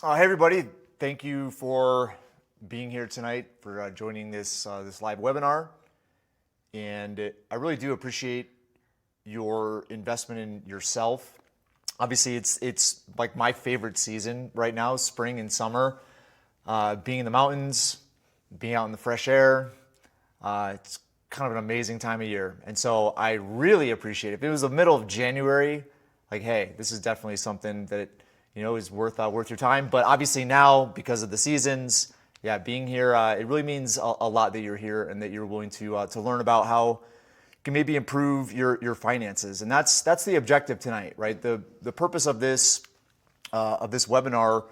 Hey everybody, thank you for being here tonight, for joining this live webinar. And I really do appreciate your investment in yourself. Obviously, it's like my favorite season right now, spring and summer. Being in the mountains, being out in the fresh air, it's kind of an amazing time of year. And so I really appreciate it. If it was the middle of January, like, hey, this is definitely something that is worth your time. But obviously now, because of the seasons, being here, it really means a lot that you're here and that you're willing to learn about how you can maybe improve your finances. And that's the objective tonight, right? The purpose of this webinar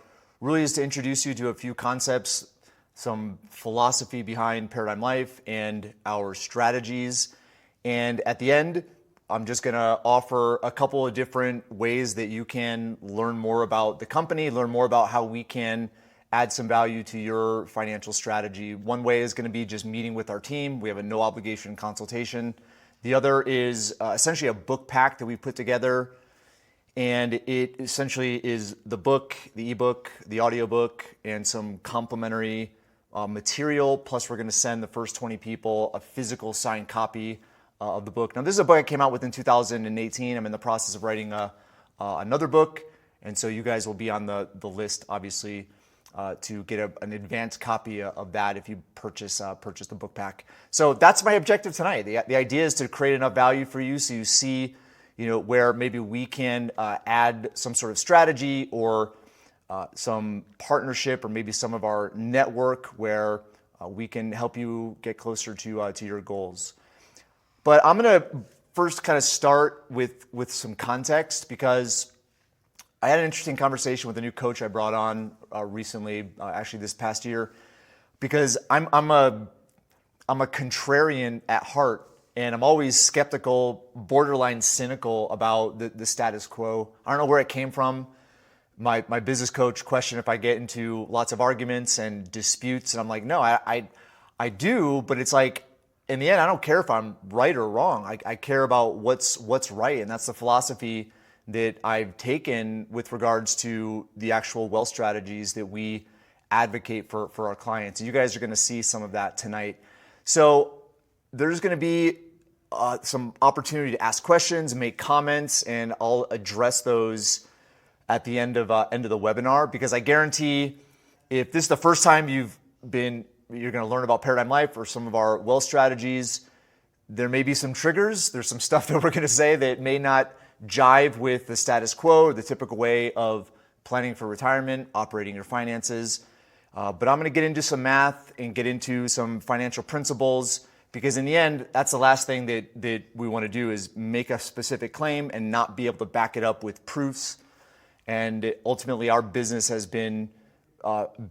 really is to introduce you to a few concepts, some philosophy behind Paradigm Life and our strategies. And at the end, I'm just going to offer a couple of different ways that you can learn more about the company, learn more about how we can add some value to your financial strategy. One way is going to be just meeting with our team. We have a no obligation consultation. The other is essentially a book pack that we put together. And it essentially is the book, the ebook, the audiobook, and some complementary material. Plus, we're going to send the first 20 people a physical signed copy of the book. Now, this is a book I came out with in 2018. I'm in the process of writing another book, and so you guys will be on the list, obviously, to get an advanced copy of that if you purchase the book pack. So that's my objective tonight. The idea is to create enough value for you so you see, where maybe we can add some sort of strategy or some partnership or maybe some of our network where we can help you get closer to your goals. But I'm going to first kind of start with some context, because I had an interesting conversation with a new coach I brought on recently, actually this past year, because I'm a contrarian at heart, and I'm always skeptical, borderline cynical about the status quo. I don't know where it came from. My business coach questioned if I get into lots of arguments and disputes, and I'm like, no, I do, but it's like, in the end, I don't care if I'm right or wrong. I care about what's right, and that's the philosophy that I've taken with regards to the actual wealth strategies that we advocate for our clients. And you guys are going to see some of that tonight. So there's going to be some opportunity to ask questions, make comments, and I'll address those at the end of the webinar, because I guarantee if this is the first time you're going to learn about Paradigm Life or some of our wealth strategies, there may be some triggers. There's some stuff that we're going to say that may not jive with the status quo or the typical way of planning for retirement, operating your finances. But I'm going to get into some math and get into some financial principles, because in the end, that's the last thing that we want to do, is make a specific claim and not be able to back it up with proofs. And ultimately, our business has been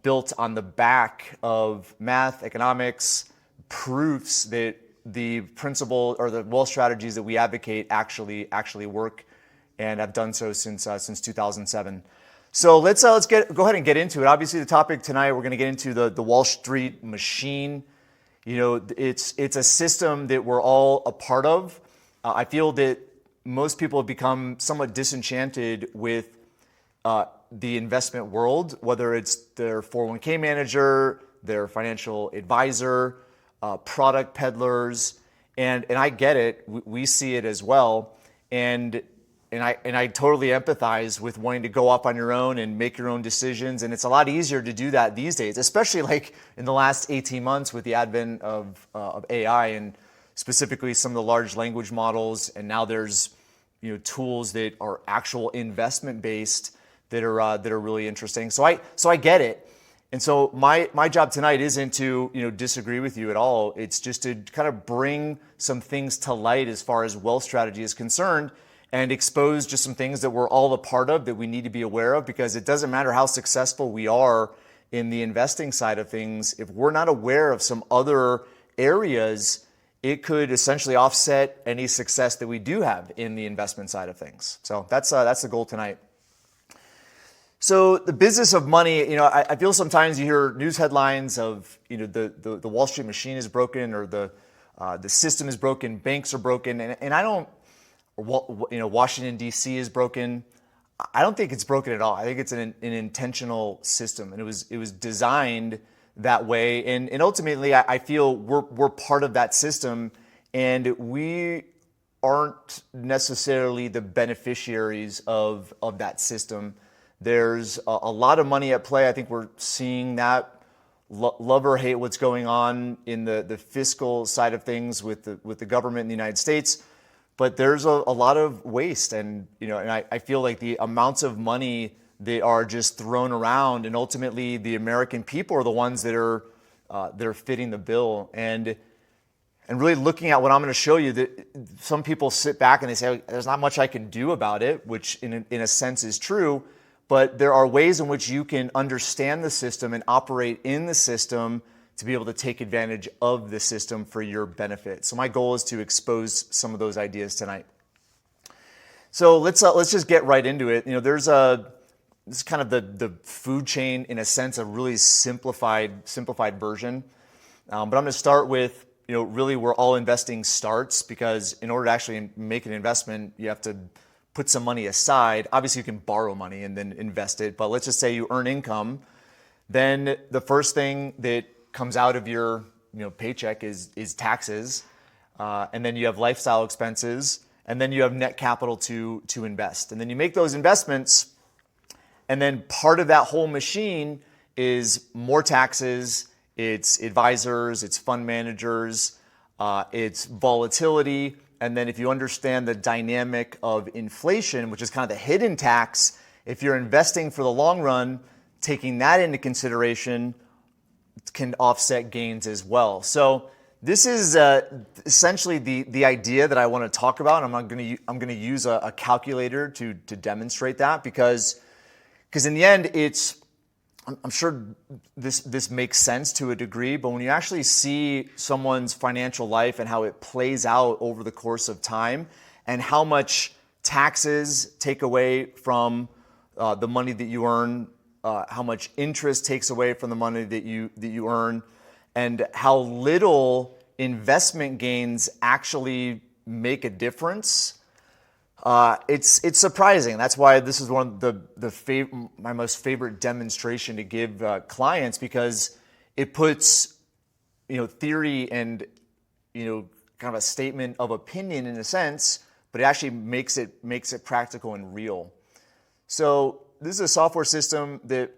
built on the back of math, economics, proofs that the principle or the wealth strategies that we advocate actually work, and have done so since 2007. So let's go ahead and get into it. Obviously, the topic tonight, we're going to get into the Wall Street machine. It's a system that we're all a part of. I feel that most people have become somewhat disenchanted with the investment world, whether it's their 401k manager, their financial advisor, product peddlers, and I get it. We see it as well, and I totally empathize with wanting to go off on your own and make your own decisions. And it's a lot easier to do that these days, especially like in the last 18 months with the advent of AI, and specifically some of the large language models. And now there's tools that are actual investment based that are really interesting. So I get it. And so my job tonight isn't to disagree with you at all. It's just to kind of bring some things to light as far as wealth strategy is concerned, and expose just some things that we're all a part of that we need to be aware of, because it doesn't matter how successful we are in the investing side of things. If we're not aware of some other areas, it could essentially offset any success that we do have in the investment side of things. So that's the goal tonight. So the business of money, I feel sometimes you hear news headlines of, the Wall Street machine is broken, or the system is broken, banks are broken, and I don't, Washington D.C. is broken. I don't think it's broken at all. I think it's an intentional system, and it was designed that way. And ultimately, I feel we're part of that system, and we aren't necessarily the beneficiaries of that system. There's a lot of money at play. I think we're seeing that. Love or hate what's going on in the fiscal side of things with the government in the United States. But there's a lot of waste, and I feel like the amounts of money that are just thrown around, and ultimately the American people are the ones that are fitting the bill. And really looking at what I'm going to show you, that some people sit back and they say, "There's not much I can do about it," which in a sense is true. But there are ways in which you can understand the system and operate in the system to be able to take advantage of the system for your benefit. So my goal is to expose some of those ideas tonight. So let's just get right into it. This is kind of the food chain, in a sense, a really simplified version. But I'm going to start with really where all investing starts, because in order to actually make an investment, you have to put some money aside. Obviously, you can borrow money and then invest it, but let's just say you earn income. Then the first thing that comes out of your paycheck is taxes, and then you have lifestyle expenses, and then you have net capital to invest. And then you make those investments, and then part of that whole machine is more taxes, it's advisors, it's fund managers, it's volatility. And then if you understand the dynamic of inflation, which is kind of the hidden tax, if you're investing for the long run, taking that into consideration can offset gains as well. So this is essentially the idea that I want to talk about. I'm going to use a calculator to demonstrate that, because in the end, I'm sure this makes sense to a degree, but when you actually see someone's financial life and how it plays out over the course of time, and how much taxes take away from the money that you earn, how much interest takes away from the money that you earn, and how little investment gains actually make a difference, it's surprising. That's why this is one of my most favorite demonstration to give clients, because it puts theory and kind of a statement of opinion in a sense, but it actually makes it practical and real. So this is a software system that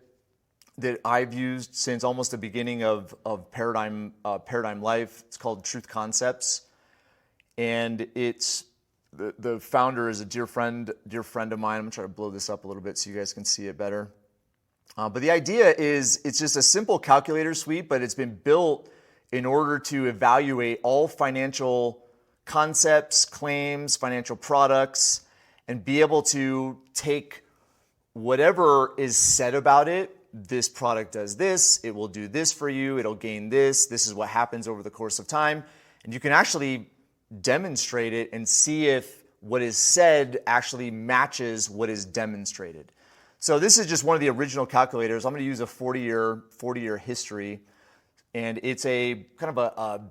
I've used since almost the beginning of Paradigm Life. It's called Truth Concepts, and it's the founder is a dear friend of mine. I'm gonna try to blow this up a little bit so you guys can see it better. But the idea is, it's just a simple calculator suite, but it's been built in order to evaluate all financial concepts, claims, financial products, and be able to take whatever is said about it. This product does this, it will do this for you, it'll gain this, this is what happens over the course of time. And you can actually demonstrate it and see if what is said actually matches what is demonstrated. So this is just one of the original calculators. I'm going to use a 40-year history, and it's a kind of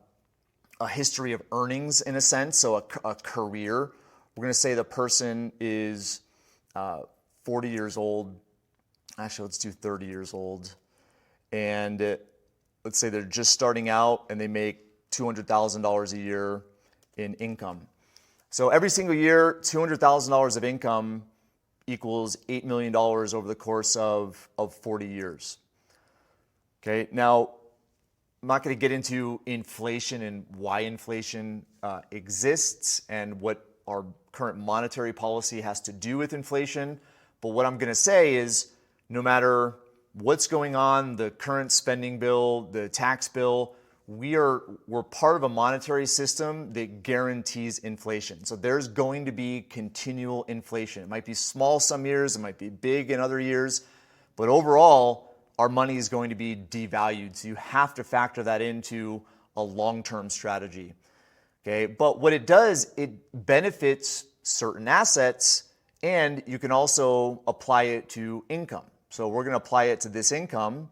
a history of earnings in a sense, so a career. We're going to say the person is 40 years old. Actually, let's do 30 years old. And let's say they're just starting out and they make $200,000 a year in income. So every single year, $200,000 of income equals $8 million over the course of 40 years. Okay, now I'm not going to get into inflation and why inflation exists and what our current monetary policy has to do with inflation. But what I'm going to say is, no matter what's going on, the current spending bill, the tax bill, we're part of a monetary system that guarantees inflation. So there's going to be continual inflation. It might be small some years, it might be big in other years, but overall, our money is going to be devalued. So you have to factor that into a long-term strategy. Okay, but what it does, it benefits certain assets, and you can also apply it to income. So we're going to apply it to this income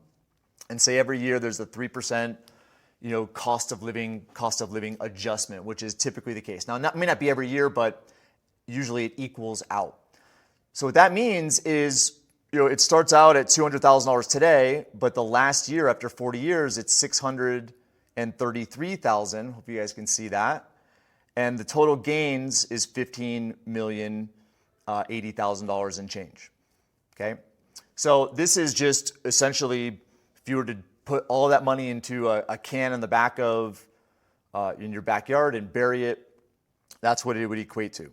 and say every year there's a 3% cost of living adjustment, which is typically the case. Now, it may not be every year, but usually it equals out. So what that means is, it starts out at $200,000 today, but the last year after 40 years, it's $633,000. Hope you guys can see that. And the total gains is $15,080,000 and change. Okay? So this is just essentially, if you were to put all that money into a can in the back of, in your backyard and bury it, that's what it would equate to.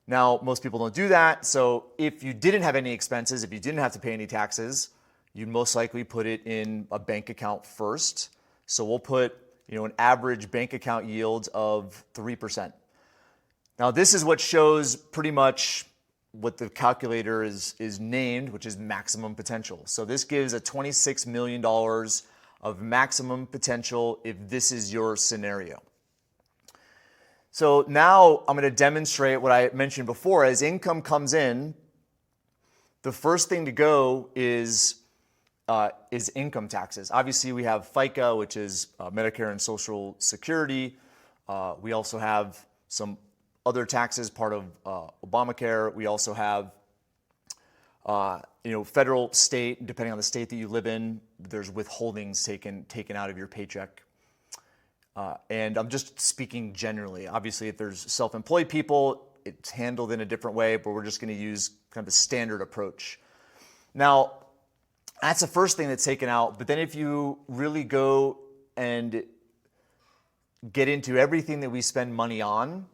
Now, most people don't do that. So if you didn't have any expenses, if you didn't have to pay any taxes, you'd most likely put it in a bank account first. So we'll put, an average bank account yield of 3%. Now, this is what shows pretty much what the calculator is named, which is maximum potential. So this gives a $26 million of maximum potential if this is your scenario. So now I'm going to demonstrate what I mentioned before. As income comes in, the first thing to go is income taxes. Obviously, we have FICA, which is Medicare and Social Security. We also have some other taxes, part of Obamacare. We also have, federal, state, depending on the state that you live in, there's withholdings taken out of your paycheck. And I'm just speaking generally. Obviously, if there's self-employed people, it's handled in a different way, but we're just going to use kind of a standard approach. Now, that's the first thing that's taken out. But then if you really go and get into everything that we spend money on,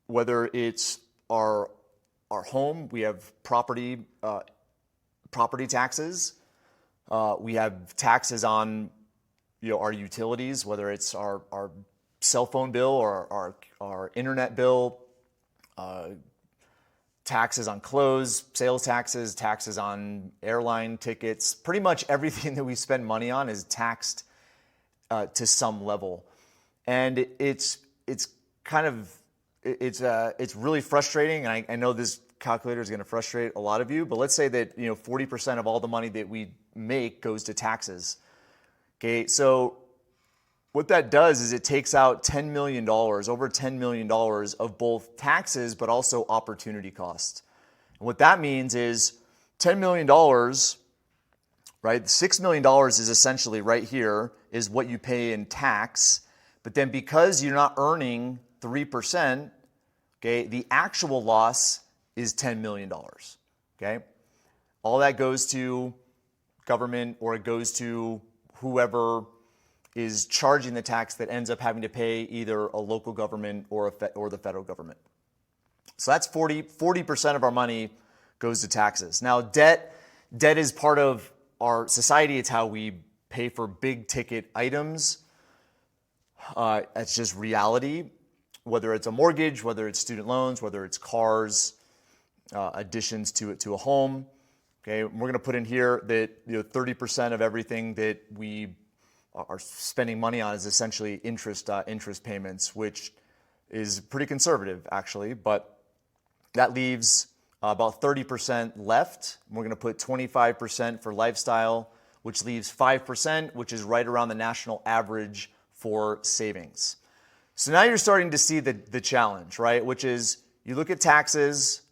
whether it's our home, we have property taxes, we have taxes on our utilities, whether it's our cell phone bill or our internet bill, taxes on clothes, sales taxes, taxes on airline tickets. Pretty much everything that we spend money on is taxed to some level, and it's really frustrating. And I know this calculator is going to frustrate a lot of you, but let's say that 40% of all the money that we make goes to taxes. Okay, so what that does is it takes out $10 million, over $10 million of both taxes, but also opportunity costs. And what that means is $10 million, right? $6 million is essentially right here is what you pay in tax. But then because you're not earning 3%, okay, the actual loss is $10 million, okay? All that goes to government, or it goes to whoever is charging the tax that ends up having to pay either a local government or the federal government. So that's 40% of our money goes to taxes. Now, debt is part of our society. It's how we pay for big ticket items. It's just reality. Whether it's a mortgage, whether it's student loans, whether it's cars, additions to a home. Okay, we're going to put in here that 30% of everything that we are spending money on is essentially interest payments, which is pretty conservative actually, but that leaves about 30% left. We're going to put 25% for lifestyle, which leaves 5%, which is right around the national average for savings. So now you're starting to see the challenge, right? Which is you look at taxes,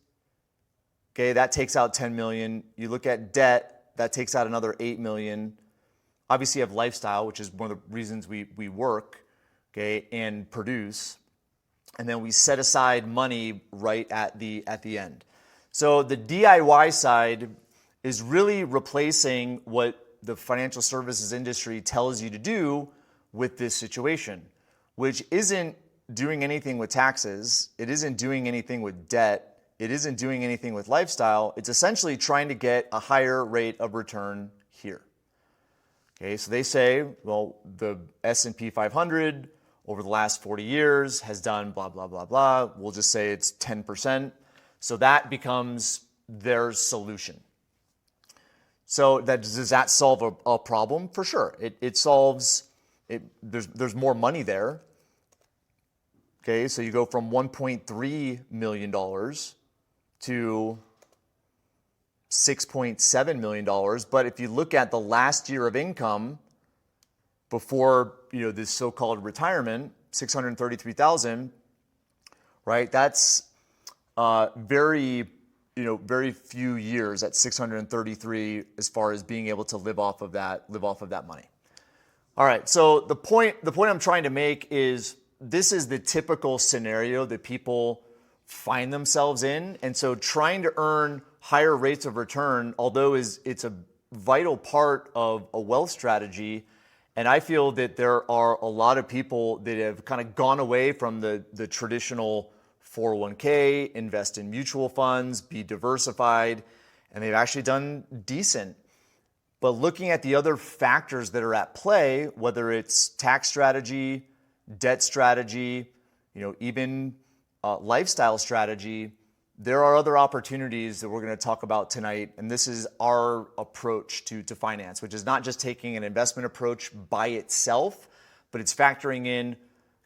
okay, that takes out $10 million. You look at debt, that takes out another $8 million. Obviously, you have lifestyle, which is one of the reasons we work, okay, and produce. And then we set aside money right at the end. So the DIY side is really replacing what the financial services industry tells you to do with this situation, which isn't doing anything with taxes. It isn't doing anything with debt. It isn't doing anything with lifestyle. It's essentially trying to get a higher rate of return here. Okay, so they say, well, the S&P 500 over the last 40 years has done blah, blah, blah, blah. We'll just say it's 10%. So that becomes their solution. So does that solve a problem? For sure. It solves, there's more money there. Okay, so you go from $1.3 million to $6.7 million. But if you look at the last year of income before this so-called retirement, $633,000, right? That's very very few years at 633 as far as being able to live off of that money. All right, so the point I'm trying to make is this is the typical scenario that people find themselves in. And so trying to earn higher rates of return, although it's a vital part of a wealth strategy, and I feel that there are a lot of people that have kind of gone away from the traditional 401k, invest in mutual funds, be diversified, and they've actually done decent. But looking at the other factors that are at play, whether it's tax strategy, debt strategy, even lifestyle strategy, there are other opportunities that we're going to talk about tonight. And this is our approach to finance, which is not just taking an investment approach by itself, but it's factoring in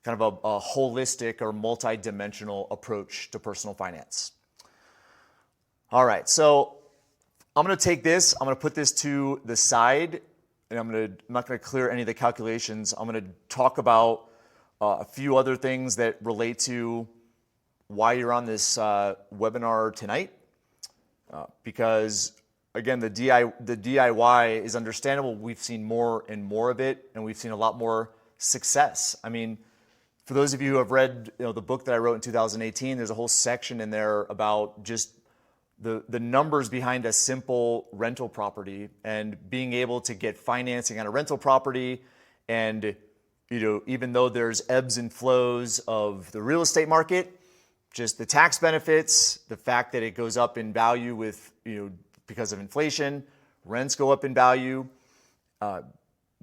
kind of a holistic or multi-dimensional approach to personal finance. All right, so I'm going to take this, I'm going to put this to the side, and I'm not going to clear any of the calculations. I'm going to talk about a few other things that relate to why you're on this webinar tonight. Because again, the DIY is understandable. We've seen more and more of it, and we've seen a lot more success. I mean, for those of you who have read the book that I wrote in 2018, there's a whole section in there about just the numbers behind a simple rental property and being able to get financing on a rental property. And even though there's ebbs and flows of the real estate market, just the tax benefits, the fact that it goes up in value with because of inflation, rents go up in value.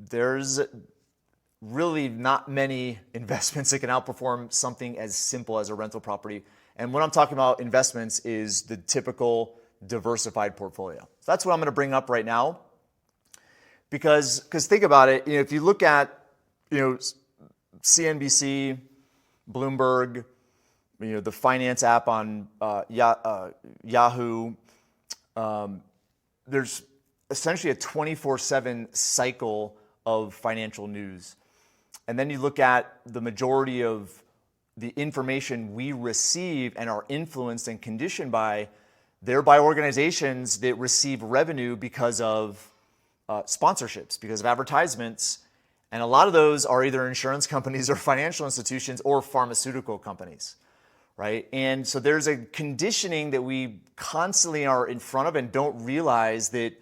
There's really not many investments that can outperform something as simple as a rental property. And what I'm talking about investments is the typical diversified portfolio. So that's what I'm going to bring up right now. Because think about it, if you look at CNBC, Bloomberg, the finance app on Yahoo, there's essentially a 24/7 cycle of financial news. And then you look at the majority of the information we receive and are influenced and conditioned by, they're by organizations that receive revenue because of sponsorships, because of advertisements. And a lot of those are either insurance companies or financial institutions or pharmaceutical companies, right? And so there's a conditioning that we constantly are in front of and don't realize that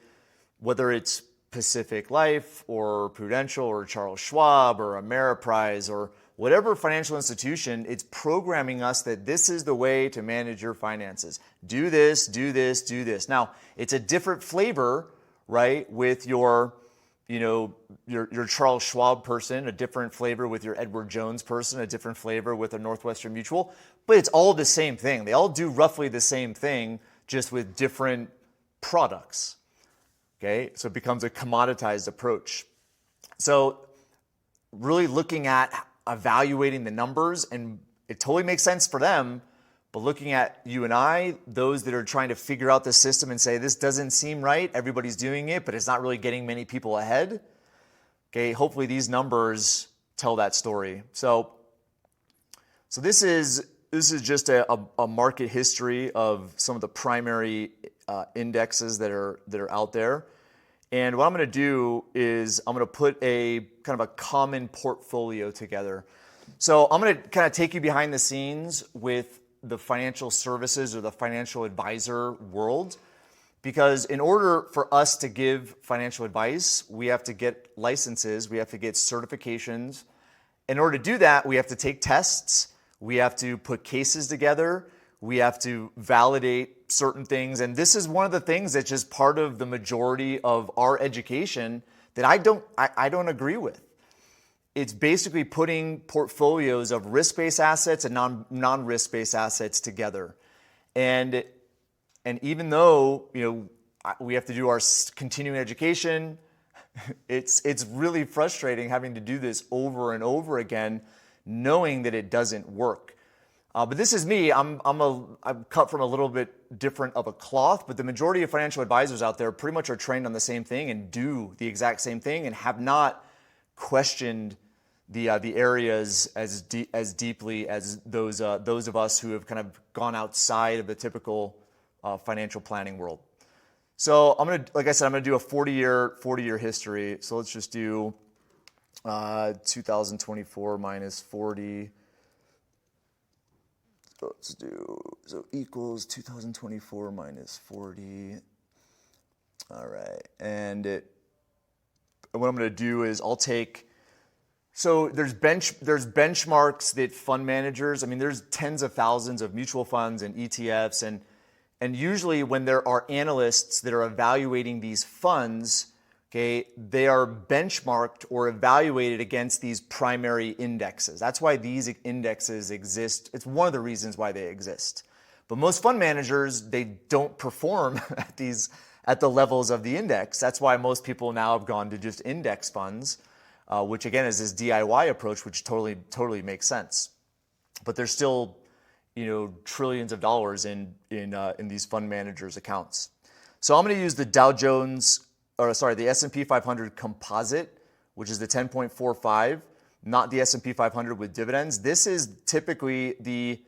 whether it's Pacific Life or Prudential or Charles Schwab or Ameriprise or whatever financial institution, it's programming us that this is the way to manage your finances. Do this, do this, do this. Now, it's a different flavor, right, with your Charles Schwab person, a different flavor with your Edward Jones person, a different flavor with a Northwestern Mutual, but it's all the same thing. They all do roughly the same thing, just with different products. Okay, so it becomes a commoditized approach. So really looking at evaluating the numbers, and it totally makes sense for them, but looking at you and I, those that are trying to figure out the system and say, this doesn't seem right, everybody's doing it, but it's not really getting many people ahead. Okay, hopefully these numbers tell that story. So this is just a market history of some of the primary indexes that are out there. And what I'm going to do is I'm going to put a kind of a common portfolio together. So I'm going to kind of take you behind the scenes with the financial services or the financial advisor world, because in order for us to give financial advice, we have to get licenses, we have to get certifications. In order to do that, we have to take tests, we have to put cases together, we have to validate certain things. And this is one of the things that's just part of the majority of our education that I don't agree with. It's basically putting portfolios of risk-based assets and non-risk-based assets together. And even though we have to do our continuing education, it's really frustrating having to do this over and over again, knowing that it doesn't work. But this is me. I'm cut from a little bit different of a cloth, but the majority of financial advisors out there pretty much are trained on the same thing and do the exact same thing and have not questioned the areas as deeply as those of us who have kind of gone outside of the typical financial planning world. So I'm gonna, like I said, I'm gonna do a 40-year history. So let's just do 2024 minus 40. So let's do, so equals 2024 minus 40. All right, and what I'm gonna do is I'll take, so there's benchmarks that fund managers, I mean, there's tens of thousands of mutual funds and ETFs, and usually when there are analysts that are evaluating these funds, okay, they are benchmarked or evaluated against these primary indexes. That's why these indexes exist. It's one of the reasons why they exist. But most fund managers, they don't perform at the levels of the index. That's why most people now have gone to just index funds, which again is this DIY approach, which totally makes sense. But there's still, trillions of dollars in these fund managers' accounts. So I'm going to use the the S&P 500 composite, which is the 10.45, not the S&P 500 with dividends. This is typically the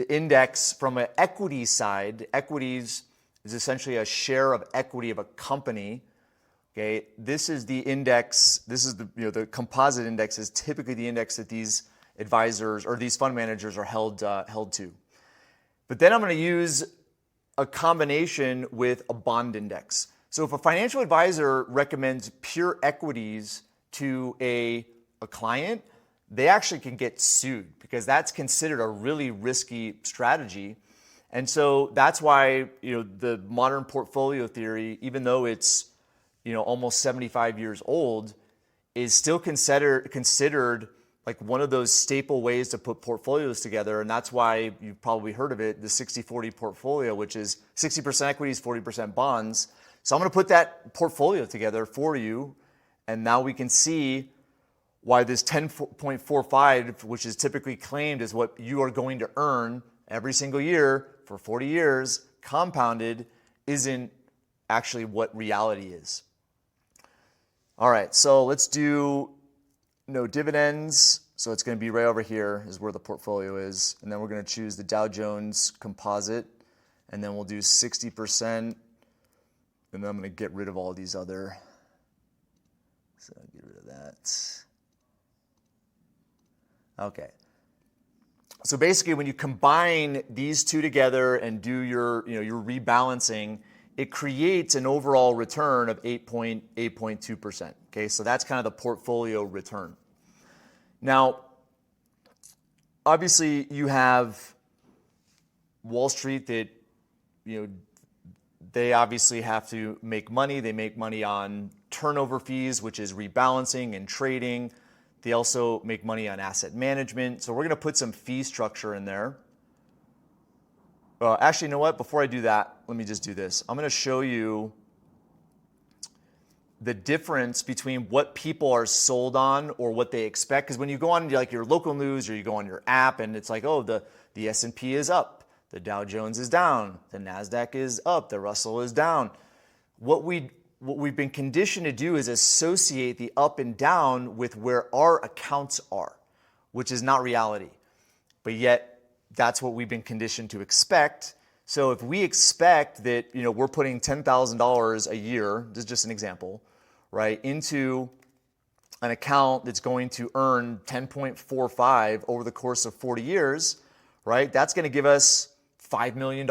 index from an equity side. Equities is essentially a share of equity of a company. Okay, this is the index. This is the composite index is typically the index that these advisors or these fund managers are held to. But then I'm going to use a combination with a bond index. So if a financial advisor recommends pure equities to a client, they actually can get sued because that's considered a really risky strategy. And so that's why the modern portfolio theory, even though it's almost 75 years old, is still considered like one of those staple ways to put portfolios together. And that's why you've probably heard of it, the 60-40 portfolio, which is 60% equities, 40% bonds. So I'm going to put that portfolio together for you. And now we can see why this 10.45, which is typically claimed as what you are going to earn every single year for 40 years, compounded, isn't actually what reality is. All right, so let's do no dividends. So it's going to be right over here is where the portfolio is. And then we're going to choose the Dow Jones composite. And then we'll do 60%. And then I'm going to get rid of all these other. So get rid of that. Okay. So basically, when you combine these two together and do your rebalancing, it creates an overall return of 8.2%. Okay, so that's kind of the portfolio return. Now, obviously, you have Wall Street that they obviously have to make money. They make money on turnover fees, which is rebalancing and trading. They also make money on asset management. So we're going to put some fee structure in there. Actually, you know what? Before I do that, let me just do this. I'm going to show you the difference between what people are sold on or what they expect. Because when you go on like your local news or you go on your app and it's like, oh, the S&P is up, the Dow Jones is down, the NASDAQ is up, the Russell is down. What we've been conditioned to do is associate the up and down with where our accounts are, which is not reality. But yet, that's what we've been conditioned to expect. So if we expect that we're putting $10,000 a year, this is just an example, right, into an account that's going to earn 10.45 over the course of 40 years, right, that's going to give us $5 million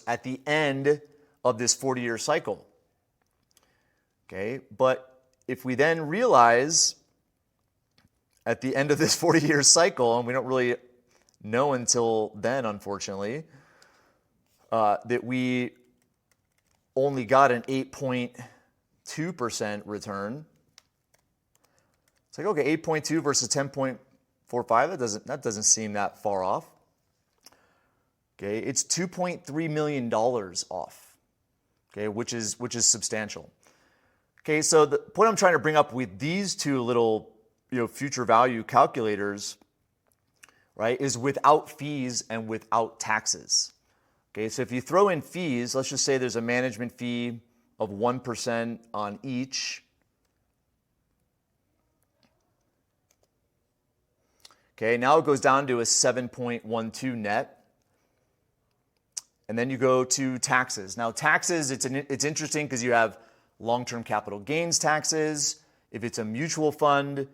at the end of this 40-year cycle. Okay, but if we then realize at the end of this 40-year cycle, and we don't really know until then, unfortunately, that we only got an 8.2% return. It's like, okay, 8.2 versus 10.45, that doesn't seem that far off. Okay, it's $2.3 million off, okay, which is substantial. Okay, so the point I'm trying to bring up with these two little future value calculators, right, is without fees and without taxes. Okay, so if you throw in fees, let's just say there's a management fee of 1% on each. Okay, now it goes down to a 7.12 net. And then you go to taxes. Now taxes, it's interesting because you have long-term capital gains taxes. If it's a mutual fund,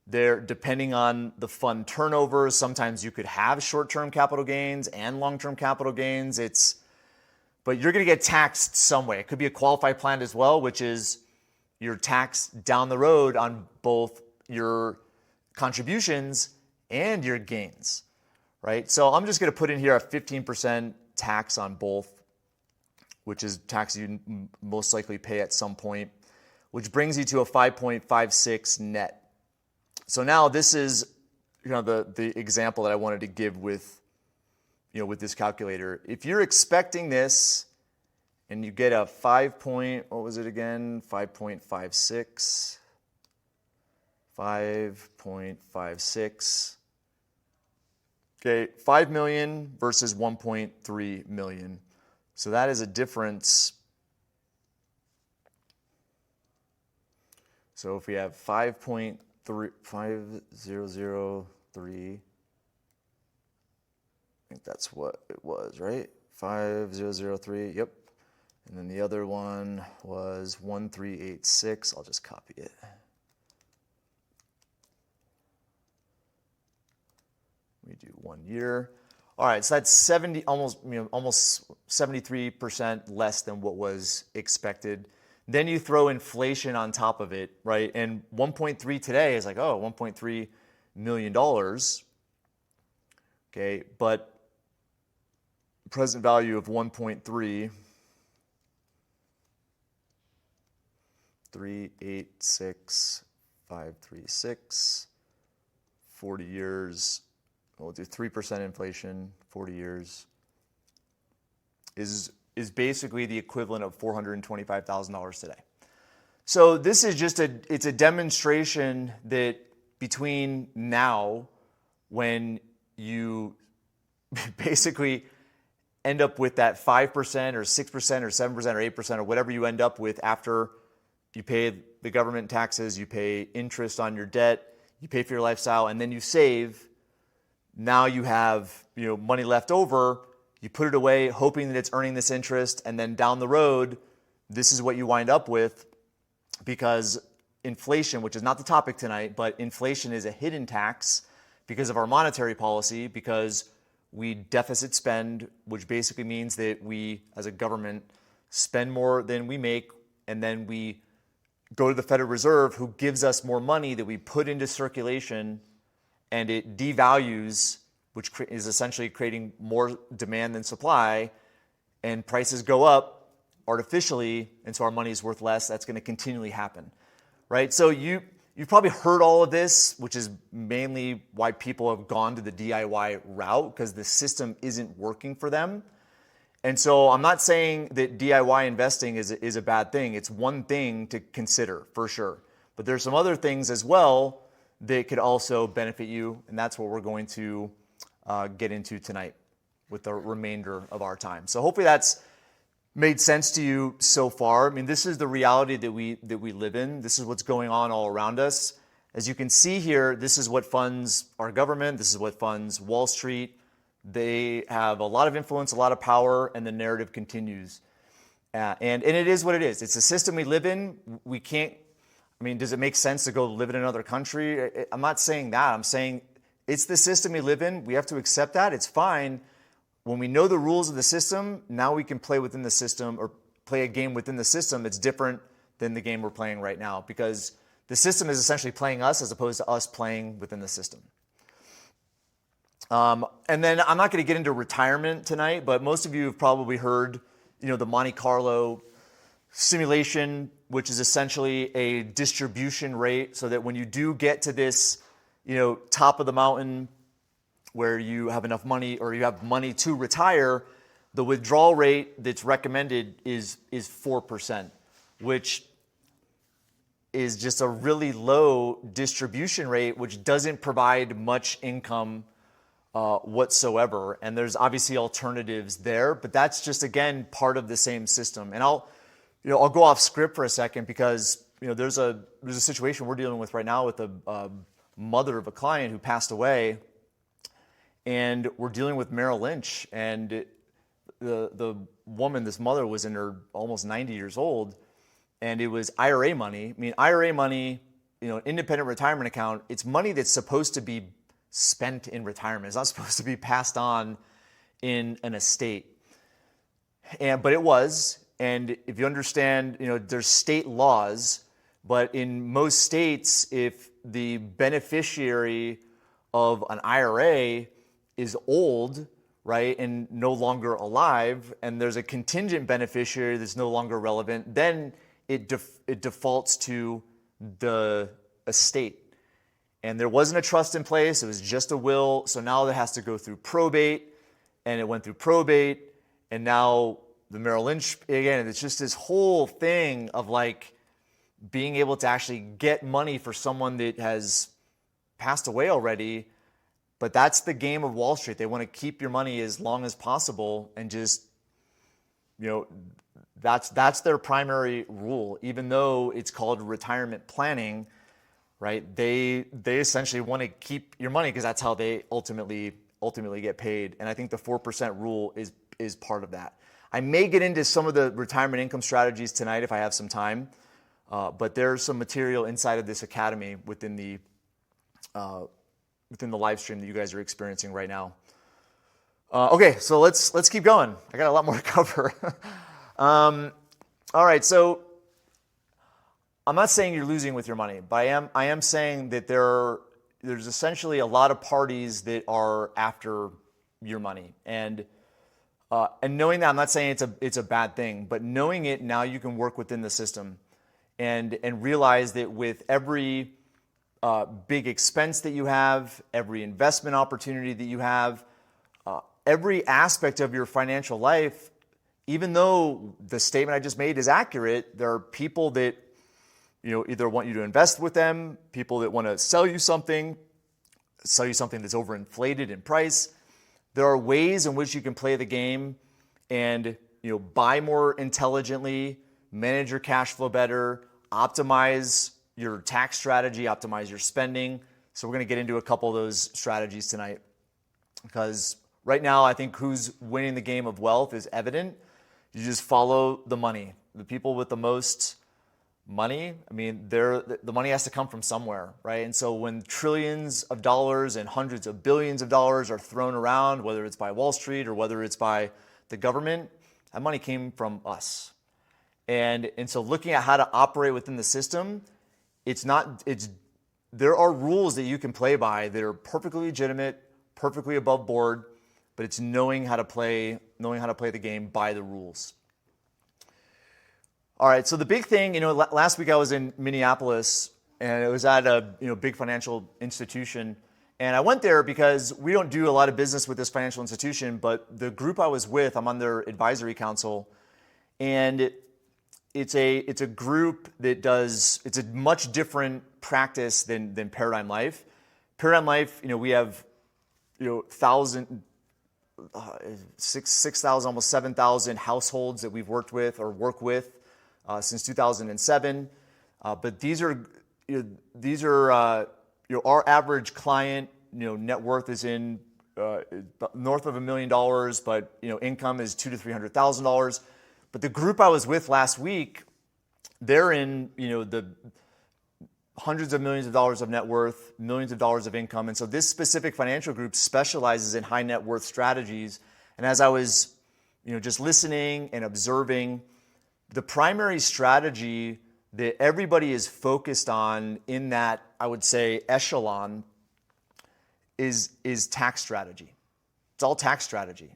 they're depending on the fund turnover. Sometimes you could have short-term capital gains and long-term capital gains. But you're going to get taxed some way. It could be a qualified plan as well, which is you're taxed down the road on both your contributions and your gains, right? So I'm just going to put in here a 15% tax on both, which is tax you most likely pay at some point, which brings you to a 5.56 net. So now this is, the example that I wanted to give with this calculator. If you're expecting this and you get a 5.56, 5.56. Okay, 5 million versus 1.3 million. So that is a difference. So if we have 5003, I think that's what it was, right? 5003, yep. And then the other one was 1386. I'll just copy it. We do 1 year. All right, so that's almost 73% less than what was expected. Then you throw inflation on top of it, right? And 1.3 today is like, $1.3 million. Okay, but present value of 1.3, 386,536, 40 years. We'll do 3% inflation, 40 years, is basically the equivalent of $425,000 today. So this is just it's a demonstration that between now, when you basically end up with that 5% or 6% or 7% or 8% or whatever you end up with after you pay the government taxes, you pay interest on your debt, you pay for your lifestyle, and then you save. Now you have money left over, you put it away hoping that it's earning this interest, and then down the road, this is what you wind up with, because inflation, which is not the topic tonight, but inflation is a hidden tax because of our monetary policy, because we deficit spend, which basically means that we, as a government, spend more than we make, and then we go to the Federal Reserve, who gives us more money that we put into circulation, and it devalues, which is essentially creating more demand than supply, and prices go up artificially, and so our money is worth less. That's going to continually happen, right? So you've probably heard all of this, which is mainly why people have gone to the DIY route, because the system isn't working for them. And so I'm not saying that DIY investing is a bad thing. It's one thing to consider, for sure. But there's some other things as well that could also benefit you, and that's what we're going to get into tonight with the remainder of our time. So hopefully that's made sense to you so far. I mean, this is the reality that we live in. This is what's going on all around us. As you can see here, this is what funds our government. This is what funds Wall Street. They have a lot of influence, a lot of power, and the narrative continues. And it is what it is. It's a system we live in. We can't. I mean, does it make sense to go live in another country? I'm not saying that. I'm saying it's the system we live in. We have to accept that. It's fine. When we know the rules of the system, now we can play within the system, or play a game within the system that's different than the game we're playing right now, because the system is essentially playing us as opposed to us playing within the system. And then I'm not going to get into retirement tonight, but most of you have probably heard, the Monte Carlo simulation, which is essentially a distribution rate, so that when you do get to this, top of the mountain where you have enough money, or you have money to retire, the withdrawal rate that's recommended is 4%, which is just a really low distribution rate, which doesn't provide much income whatsoever. And there's obviously alternatives there, but that's just, again, part of the same system. And I'll go off script for a second, because there's a situation we're dealing with right now with a mother of a client who passed away, and we're dealing with Merrill Lynch, and the woman, this mother, was in her almost 90 years old, and it was IRA money. I mean, IRA money, independent retirement account, it's money that's supposed to be spent in retirement. It's not supposed to be passed on in an estate. But it was, and if you understand, there's state laws, but in most states, if the beneficiary of an IRA is old, right, and no longer alive, and there's a contingent beneficiary that's no longer relevant, then it defaults to the estate. And there wasn't a trust in place, it was just a will, so now that has to go through probate, and it went through probate, and now the Merrill Lynch, again, it's just this whole thing of like being able to actually get money for someone that has passed away already. But that's the game of Wall Street. They want to keep your money as long as possible, and just, that's their primary rule. Even though it's called retirement planning, right? They essentially want to keep your money because that's how they ultimately get paid. And I think the 4% rule is part of that. I may get into some of the retirement income strategies tonight if I have some time, but there's some material inside of this academy within the live stream that you guys are experiencing right now. Okay, so let's keep going. I got a lot more to cover. All right, so I'm not saying you're losing with your money, but I am saying that there's essentially a lot of parties that are after your money, and knowing that, I'm not saying it's a bad thing, but knowing it, now you can work within the system and realize that with every big expense that you have, every investment opportunity that you have, every aspect of your financial life, even though the statement I just made is accurate, there are people that either want you to invest with them, people that want to sell you something that's overinflated in price. There are ways in which you can play the game and buy more intelligently, manage your cash flow better, optimize your tax strategy, optimize your spending. So we're going to get into a couple of those strategies tonight, because right now I think who's winning the game of wealth is evident. You just follow the money. The people with the most money, I mean, the money has to come from somewhere, right? And so when trillions of dollars and hundreds of billions of dollars are thrown around, whether it's by Wall Street or whether it's by the government, that money came from us. And so looking at how to operate within the system, there are rules that you can play by that are perfectly legitimate, perfectly above board, but it's knowing how to play the game by the rules. All right, so the big thing, last week I was in Minneapolis, and it was at a big financial institution, and I went there because we don't do a lot of business with this financial institution, but the group I was with, I'm on their advisory council, and it's a group that it's a much different practice than Paradigm Life. Paradigm Life, we have 6,000, almost 7,000 households that we've worked with or work with since 2007. But these are our average client. Net worth is in north of $1 million, but income is $200,000 to $300,000. But the group I was with last week, they're in the hundreds of millions of dollars of net worth, millions of dollars of income. And so this specific financial group specializes in high net worth strategies. And as I was just listening and observing, the primary strategy that everybody is focused on in that, I would say, echelon is tax strategy. It's all tax strategy.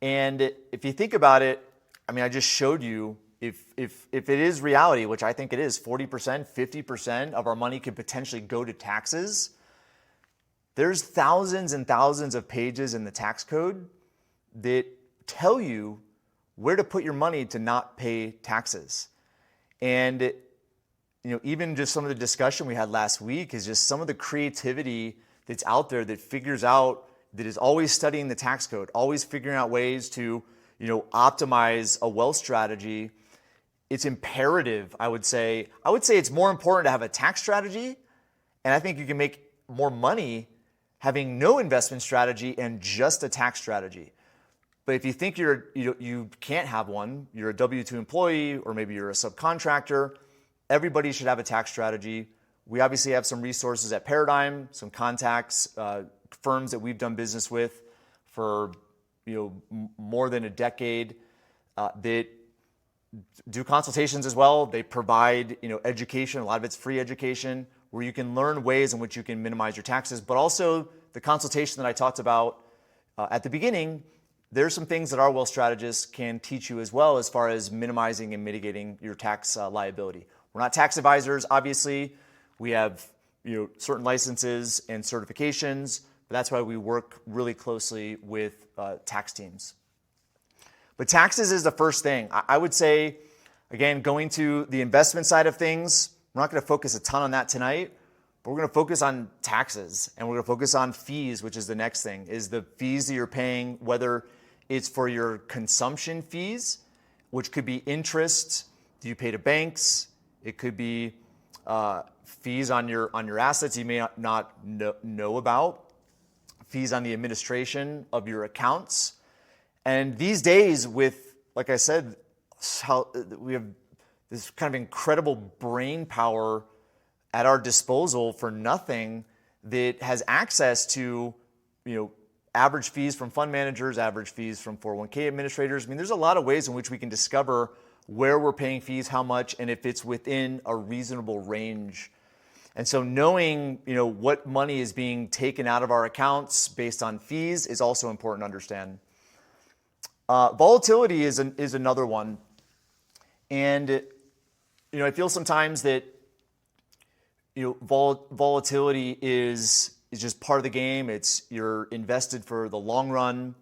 And if you think about it, I mean, I just showed you if it is reality, which I think it is, 40%, 50% of our money could potentially go to taxes. There's thousands and thousands of pages in the tax code that tell you where to put your money to not pay taxes. And even just some of the discussion we had last week is just some of the creativity that's out there that figures out, that is always studying the tax code, always figuring out ways to optimize a wealth strategy. It's imperative, I would say it's more important to have a tax strategy, and I think you can make more money having no investment strategy and just a tax strategy. But if you think you can't have one, you're a W-2 employee, or maybe you're a subcontractor, everybody should have a tax strategy. We obviously have some resources at Paradigm, some contacts, firms that we've done business with for more than a decade that do consultations as well. They provide education. A lot of it's free education where you can learn ways in which you can minimize your taxes. But also the consultation that I talked about at the beginning, there's some things that our wealth strategists can teach you as well as far as minimizing and mitigating your tax liability. We're not tax advisors, obviously. We have certain licenses and certifications, but that's why we work really closely with tax teams. But taxes is the first thing. I would say, again, going to the investment side of things, we're not going to focus a ton on that tonight, but we're going to focus on taxes, and we're going to focus on fees, which is the next thing, is the fees that you're paying, whether it's for your consumption fees, which could be interest that you pay to banks. It could be fees on your assets you may not know about, fees on the administration of your accounts. And these days with, like I said, how we have this kind of incredible brain power at our disposal for nothing that has access to, average fees from fund managers, average fees from 401k administrators. I mean, there's a lot of ways in which we can discover where we're paying fees, how much, and if it's within a reasonable range. And so knowing, what money is being taken out of our accounts based on fees is also important to understand. Volatility is another one. And, I feel sometimes that, volatility is just part of the game. You're invested for the long run.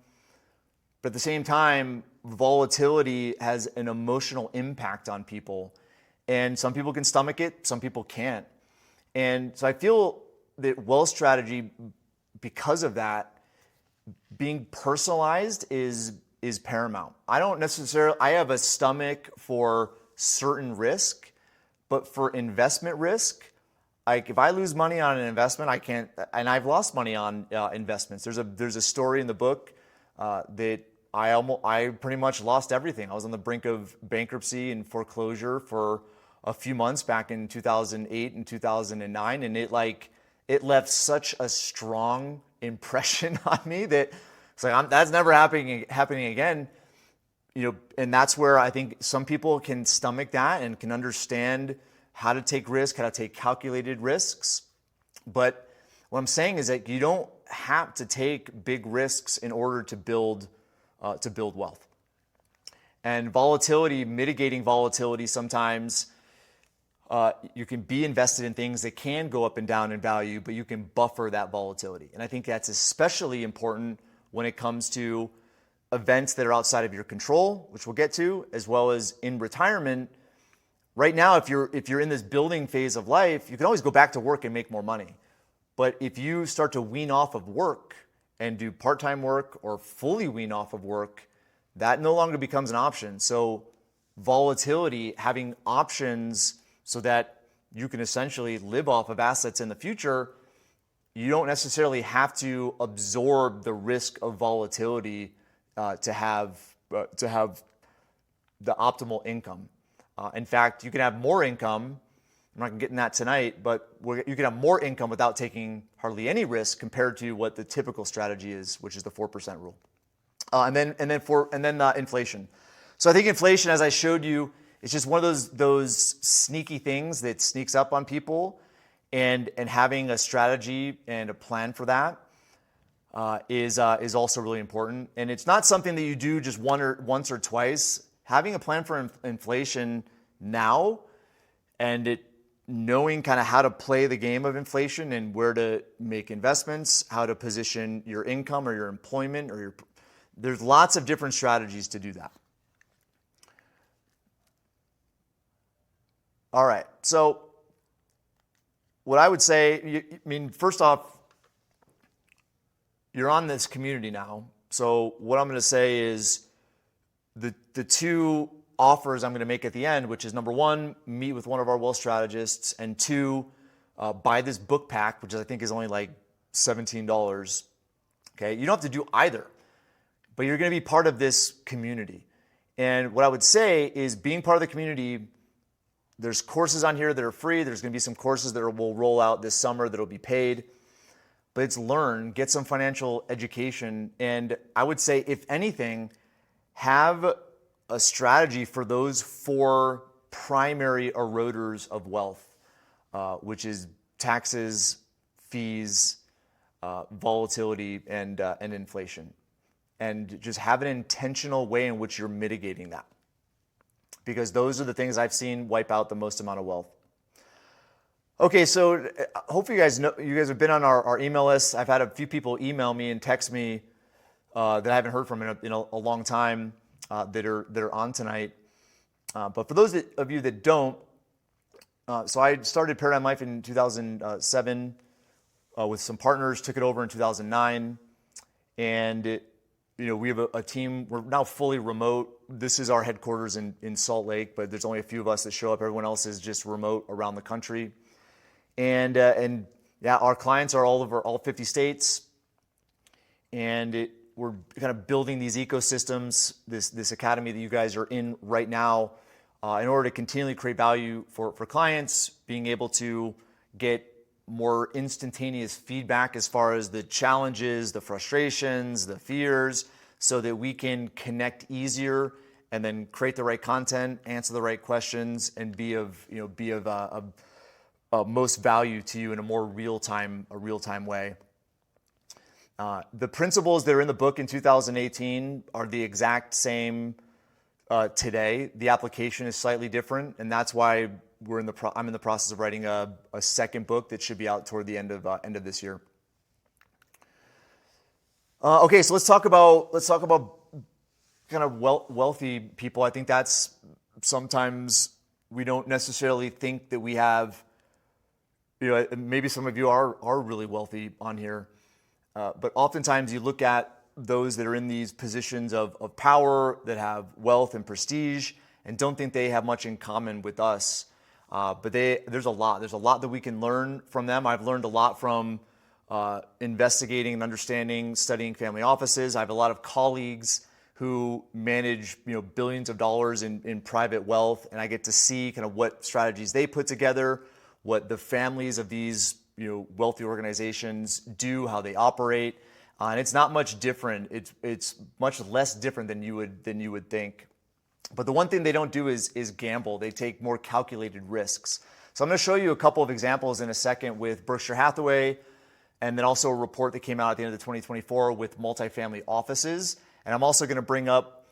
But at the same time, volatility has an emotional impact on people. And some people can stomach it, some people can't. And so I feel that wealth strategy, because of that, being personalized is paramount. I have a stomach for certain risk, but for investment risk, like if I lose money on an investment, I can't, and I've lost money on investments. There's a story in the book that I pretty much lost everything. I was on the brink of bankruptcy and foreclosure for a few months back in 2008 and 2009, and it left such a strong impression on me that it's like that's never happening again. And that's where I think some people can stomach that and can understand how to take risk, how to take calculated risks. But what I'm saying is that you don't have to take big risks in order to build wealth. And volatility, mitigating volatility, sometimes you can be invested in things that can go up and down in value, but you can buffer that volatility. And I think that's especially important when it comes to events that are outside of your control, which we'll get to, as well as in retirement. Right now, if you're in this building phase of life, you can always go back to work and make more money. But if you start to wean off of work and do part-time work or fully wean off of work, that no longer becomes an option. So volatility, having options so that you can essentially live off of assets in the future, you don't necessarily have to absorb the risk of volatility to have the optimal income. In fact, you can have more income. I'm not going to get in that tonight, but you can have more income without taking hardly any risk compared to what the typical strategy is, which is the 4% rule. And then inflation. So I think inflation, as I showed you, is just one of those sneaky things that sneaks up on people, and having a strategy and a plan for that is also really important. And it's not something that you do just once or twice. Having a plan for inflation now, and knowing kind of how to play the game of inflation and where to make investments, how to position your income or your employment there's lots of different strategies to do that. All right, so what I would say, first off, you're on this community now. So what I'm going to say is the two offers I'm going to make at the end, which is number one, meet with one of our wealth strategists, and two, buy this book pack, which I think is only like $17. Okay, you don't have to do either. but you're going to be part of this community. And what I would say is being part of the community, there's courses on here that are free. There's going to be some courses that will roll out this summer that will be paid. But it's learn, get some financial education. And I would say, if anything, have a strategy for those 4 primary eroders of wealth, which is taxes, fees, volatility, and inflation. And just have an intentional way in which you're mitigating that. Because those are the things I've seen wipe out the most amount of wealth. Okay, so hopefully you guys have been on our email list. I've had a few people email me and text me that I haven't heard from in a long time that are on tonight. But for those of you that don't, so I started Paradigm Life in 2007 with some partners, took it over in 2009, and we have a team. We're now fully remote. This is our headquarters in Salt Lake, but there's only a few of us that show up. Everyone else is just remote around the country. And yeah, our clients are all over all 50 states, and we're kind of building these ecosystems, this academy that you guys are in right now, in order to continually create value for clients, being able to get more instantaneous feedback as far as the challenges, the frustrations, the fears, so that we can connect easier and then create the right content, answer the right questions, and be of most value to you in a more real-time way. The principles that are in the book in 2018 are the exact same today. The application is slightly different, and that's why I'm in the process of writing a second book that should be out toward the end of this year. Okay, so let's talk about kind of wealthy people. I think that's sometimes we don't necessarily think that we have. Maybe some of you are really wealthy on here, but oftentimes you look at those that are in these positions of power, that have wealth and prestige, and don't think they have much in common with us. But there's a lot that we can learn from them. I've learned a lot from investigating and understanding, studying family offices. I have a lot of colleagues who manage billions of dollars in private wealth, and I get to see kind of what strategies they put together, what the families of these wealthy organizations do, how they operate, and it's not much different. It's much less different than you would think. But the one thing they don't do is gamble. They take more calculated risks. So I'm going to show you a couple of examples in a second with Berkshire Hathaway, and then also a report that came out at the end of 2024 with multifamily offices. And I'm also going to bring up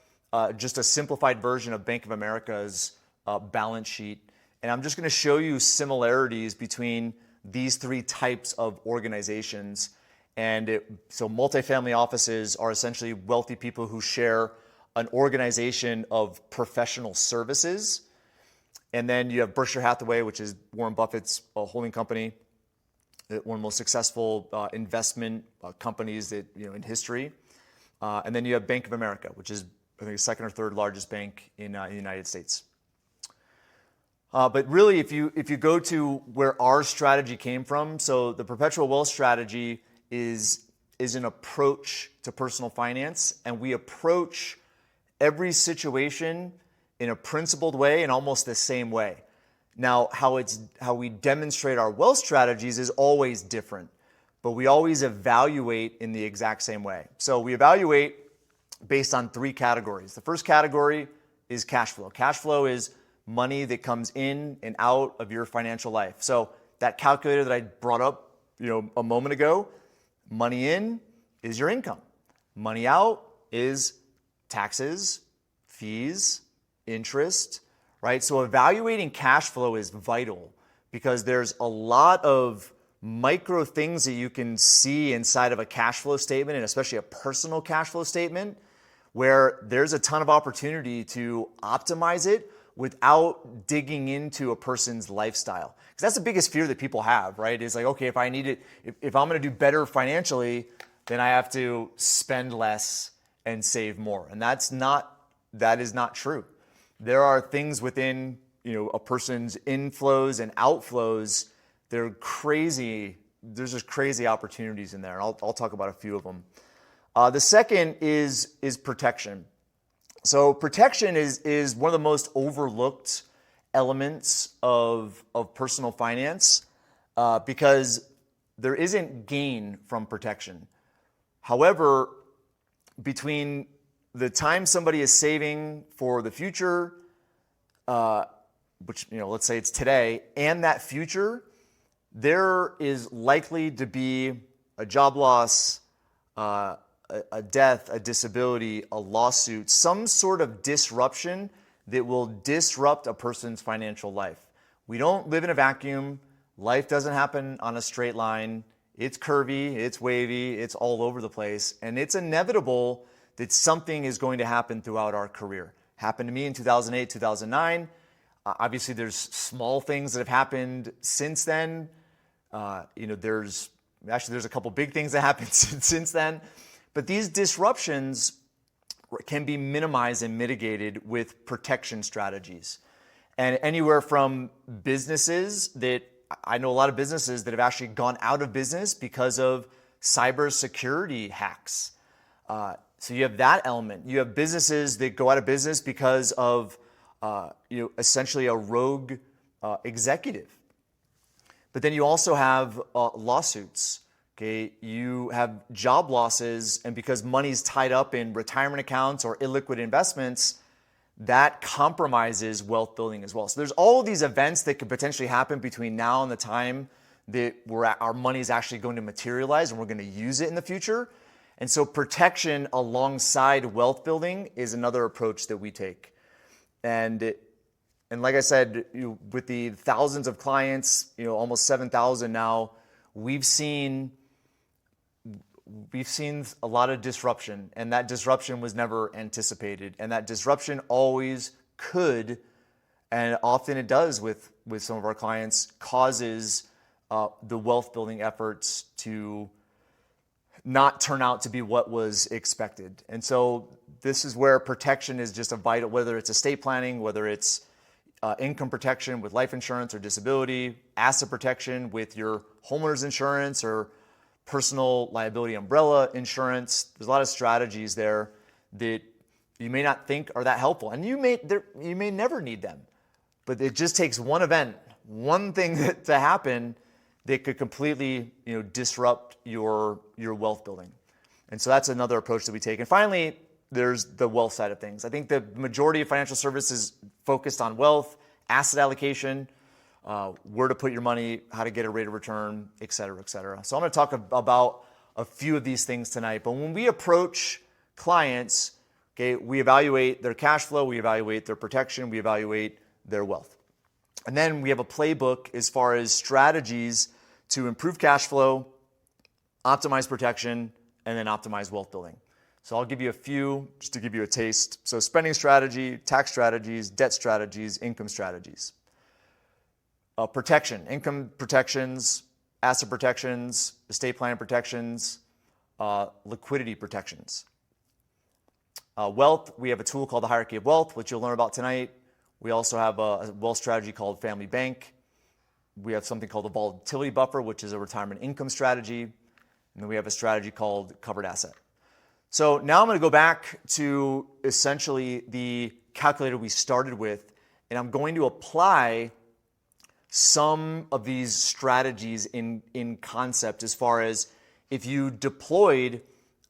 just a simplified version of Bank of America's balance sheet. And I'm just going to show you similarities between these 3 types of organizations. So multifamily offices are essentially wealthy people who share an organization of professional services. And then you have Berkshire Hathaway, which is Warren Buffett's holding company, one of the most successful investment companies in history. And then you have Bank of America, which is, I think, the second or third largest bank in the United States. But really, if you go to where our strategy came from, so the perpetual wealth strategy is an approach to personal finance, and we approach every situation in a principled way and almost the same way. Now, how we demonstrate our wealth strategies is always different, but we always evaluate in the exact same way. So we evaluate based on 3 categories. The first category is cash flow. Cash flow is money that comes in and out of your financial life. So that calculator that I brought up, a moment ago, money in is your income. Money out is taxes, fees, interest, right? So evaluating cash flow is vital because there's a lot of micro things that you can see inside of a cash flow statement, and especially a personal cash flow statement, where there's a ton of opportunity to optimize it without digging into a person's lifestyle. Because that's the biggest fear that people have, right? Is like, okay, if I'm going to do better financially, then I have to spend less and save more. And that is not true. There are things within, a person's inflows and outflows. They're crazy. There's just crazy opportunities in there. And I'll talk about a few of them. The second is protection. So protection is one of the most overlooked elements of personal finance because there isn't gain from protection. However, between the time somebody is saving for the future, which, let's say it's today, and that future, there is likely to be a job loss, a death, a disability, a lawsuit, some sort of disruption that will disrupt a person's financial life. We don't live in a vacuum. Life doesn't happen on a straight line. It's curvy, it's wavy, it's all over the place, and it's inevitable that something is going to happen throughout our career. Happened to me in 2008, 2009. Obviously, there's small things that have happened since then. There's a couple big things that happened since then. But these disruptions can be minimized and mitigated with protection strategies. And anywhere from businesses that, I know a lot of businesses that have actually gone out of business because of cybersecurity hacks. So you have that element. You have businesses that go out of business because of essentially a rogue executive. But then you also have lawsuits. Okay, you have job losses, and because money's tied up in retirement accounts or illiquid investments, that compromises wealth building as well. So there's all of these events that could potentially happen between now and the time that our money is actually going to materialize and we're going to use it in the future. And so protection alongside wealth building is another approach that we take. And like I said, with the thousands of clients, almost 7,000 now, we've seen a lot of disruption, and that disruption was never anticipated. And that disruption always could, and often it does with some of our clients, causes the wealth building efforts to not turn out to be what was expected. And so this is where protection is just a vital, whether it's estate planning, whether it's income protection with life insurance or disability, asset protection with your homeowner's insurance or personal liability umbrella insurance. There's a lot of strategies there that you may not think are that helpful, and you may never need them. But it just takes one event, one thing to happen that could completely disrupt your wealth building. And so that's another approach that we take. And finally, there's the wealth side of things. I think the majority of financial services focused on wealth, asset allocation, where to put your money, how to get a rate of return, et cetera, et cetera. So I'm going to talk about a few of these things tonight. But when we approach clients, okay, we evaluate their cash flow, we evaluate their protection, we evaluate their wealth. And then we have a playbook as far as strategies to improve cash flow, optimize protection, and then optimize wealth building. So I'll give you a few just to give you a taste. So spending strategy, tax strategies, debt strategies, income strategies. Protection, income protections, asset protections, estate plan protections, liquidity protections. Wealth, we have a tool called the hierarchy of wealth, which you'll learn about tonight. We also have a wealth strategy called family bank. We have something called the volatility buffer, which is a retirement income strategy. And then we have a strategy called covered asset. So now I'm going to go back to essentially the calculator we started with, and I'm going to apply some of these strategies in concept as far as if you deployed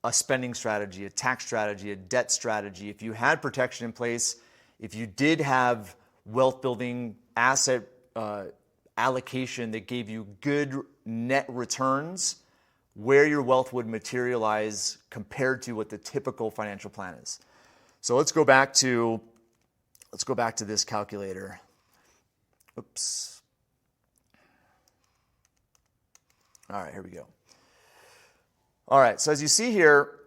a spending strategy, a tax strategy, a debt strategy, if you had protection in place, if you did have wealth building asset allocation that gave you good net returns, where your wealth would materialize compared to what the typical financial plan is. So let's go back to this calculator. Oops. All right, here we go. All right, so as you see here,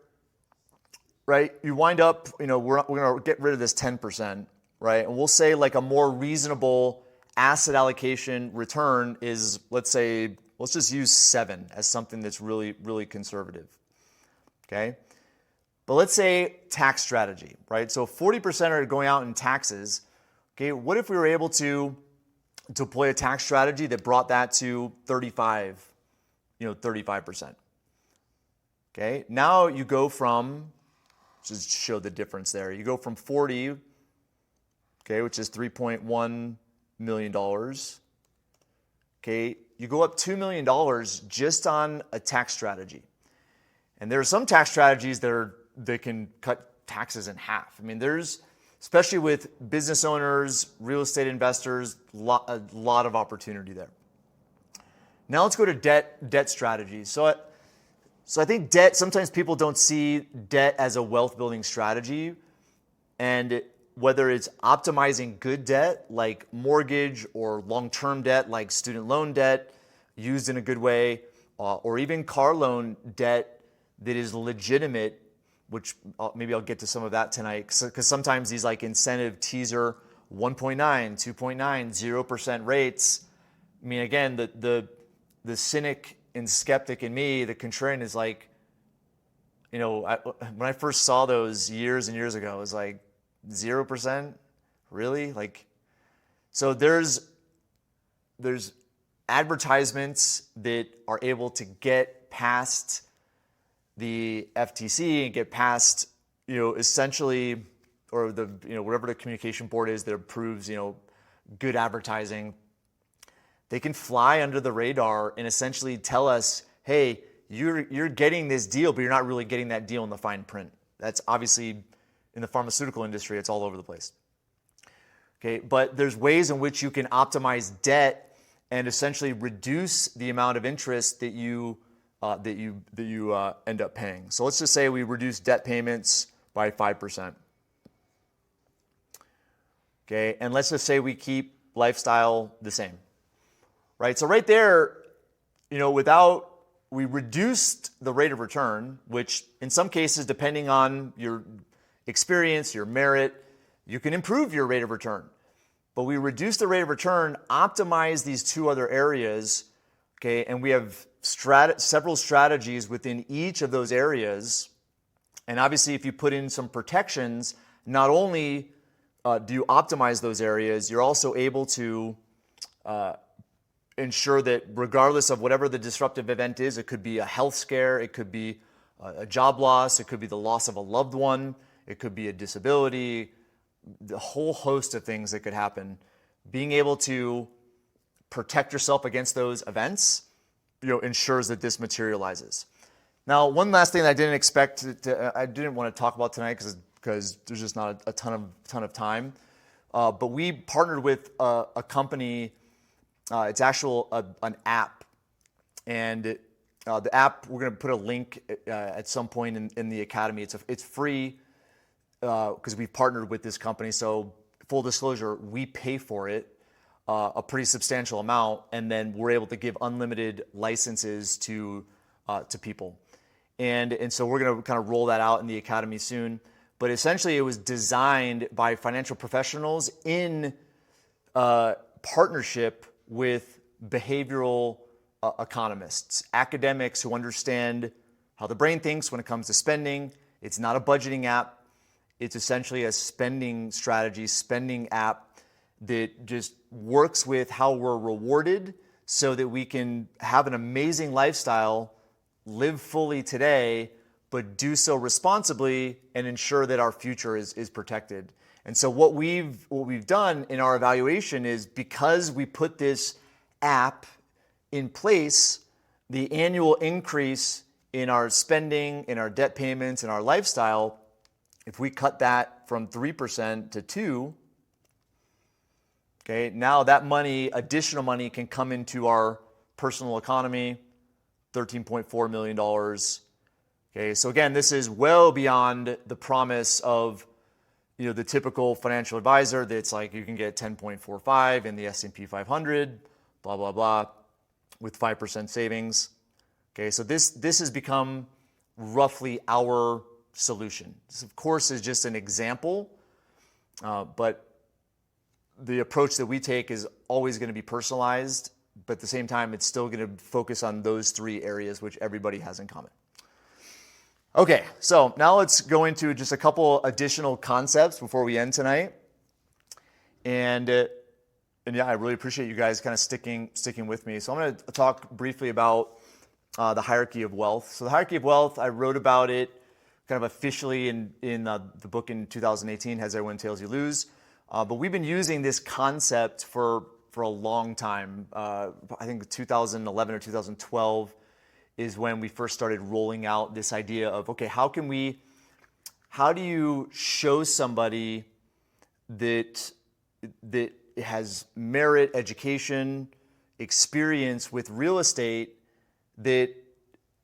right, you wind up, we're going to get rid of this 10%, right? And we'll say like a more reasonable asset allocation return is, let's just use 7 as something that's really, really conservative, okay? But let's say tax strategy, right? So 40% are going out in taxes, okay? What if we were able to deploy a tax strategy that brought that to 35%? Okay, now you go from, just show the difference there. You go from 40, okay, which is $3.1 million. Okay, you go up $2 million just on a tax strategy. And there are some tax strategies that can cut taxes in half. I mean, there's, especially with business owners, real estate investors, a lot of opportunity there. Now let's go to debt strategies. So I think debt, sometimes people don't see debt as a wealth building strategy. And whether it's optimizing good debt like mortgage or long-term debt like student loan debt used in a good way, or even car loan debt that is legitimate, which maybe I'll get to some of that tonight, because sometimes these like incentive teaser 1.9, 2.9, 0% rates. I mean, again, the cynic and skeptic in me, the contrarian, is like, when I first saw those years and years ago, it was like 0%, really? Like, so there's advertisements that are able to get past the FTC and get past, essentially, or whatever the communication board is that approves, good advertising. They can fly under the radar and essentially tell us, hey, you're getting this deal, but you're not really getting that deal in the fine print. That's obviously in the pharmaceutical industry, it's all over the place. Okay, but there's ways in which you can optimize debt and essentially reduce the amount of interest that you end up paying. So let's just say we reduce debt payments by 5%. Okay, and let's just say we keep lifestyle the same. Right? So right there, we reduced the rate of return, which in some cases, depending on your experience, your merit, you can improve your rate of return. But we reduced the rate of return, optimize these two other areas, okay, and we have several strategies within each of those areas. And obviously, if you put in some protections, not only do you optimize those areas, you're also able to ensure that regardless of whatever the disruptive event is, it could be a health scare, it could be a job loss, it could be the loss of a loved one, it could be a disability, the whole host of things that could happen. Being able to protect yourself against those events, ensures that this materializes. Now, one last thing that I didn't expect I didn't want to talk about tonight because there's just not a ton of time. But we partnered with a company. It's an app, and the app, we're going to put a link at some point in the academy. It's free because we've partnered with this company. So full disclosure, we pay for it a pretty substantial amount, and then we're able to give unlimited licenses to people. And so we're going to kind of roll that out in the academy soon. But essentially, it was designed by financial professionals in partnership with behavioral economists, academics who understand how the brain thinks when it comes to spending. It's not a budgeting app. It's essentially a spending strategy, spending app that just works with how we're rewarded so that we can have an amazing lifestyle, live fully today, but do so responsibly and ensure that our future is protected. And so what we've done in our evaluation is, because we put this app in place, the annual increase in our spending, in our debt payments, in our lifestyle, if we cut that from 3% to 2%, okay, now that money, additional money, can come into our personal economy, $13.4 million. Okay, so again, this is well beyond the promise of the typical financial advisor that's like, you can get 10.45 in the S&P 500, blah, blah, blah, with 5% savings. Okay, so this has become roughly our solution. This, of course, is just an example, but the approach that we take is always going to be personalized, but at the same time, it's still going to focus on those three areas which everybody has in common. Okay, so now let's go into just a couple additional concepts before we end tonight. And yeah, I really appreciate you guys kind of sticking with me. So I'm going to talk briefly about the hierarchy of wealth. So the hierarchy of wealth, I wrote about it kind of officially in the book in 2018, Heads I Win, Tails You Lose. But we've been using this concept for a long time. I think 2011 or 2012 is when we first started rolling out this idea of, okay, how do you show somebody that has merit, education, experience with real estate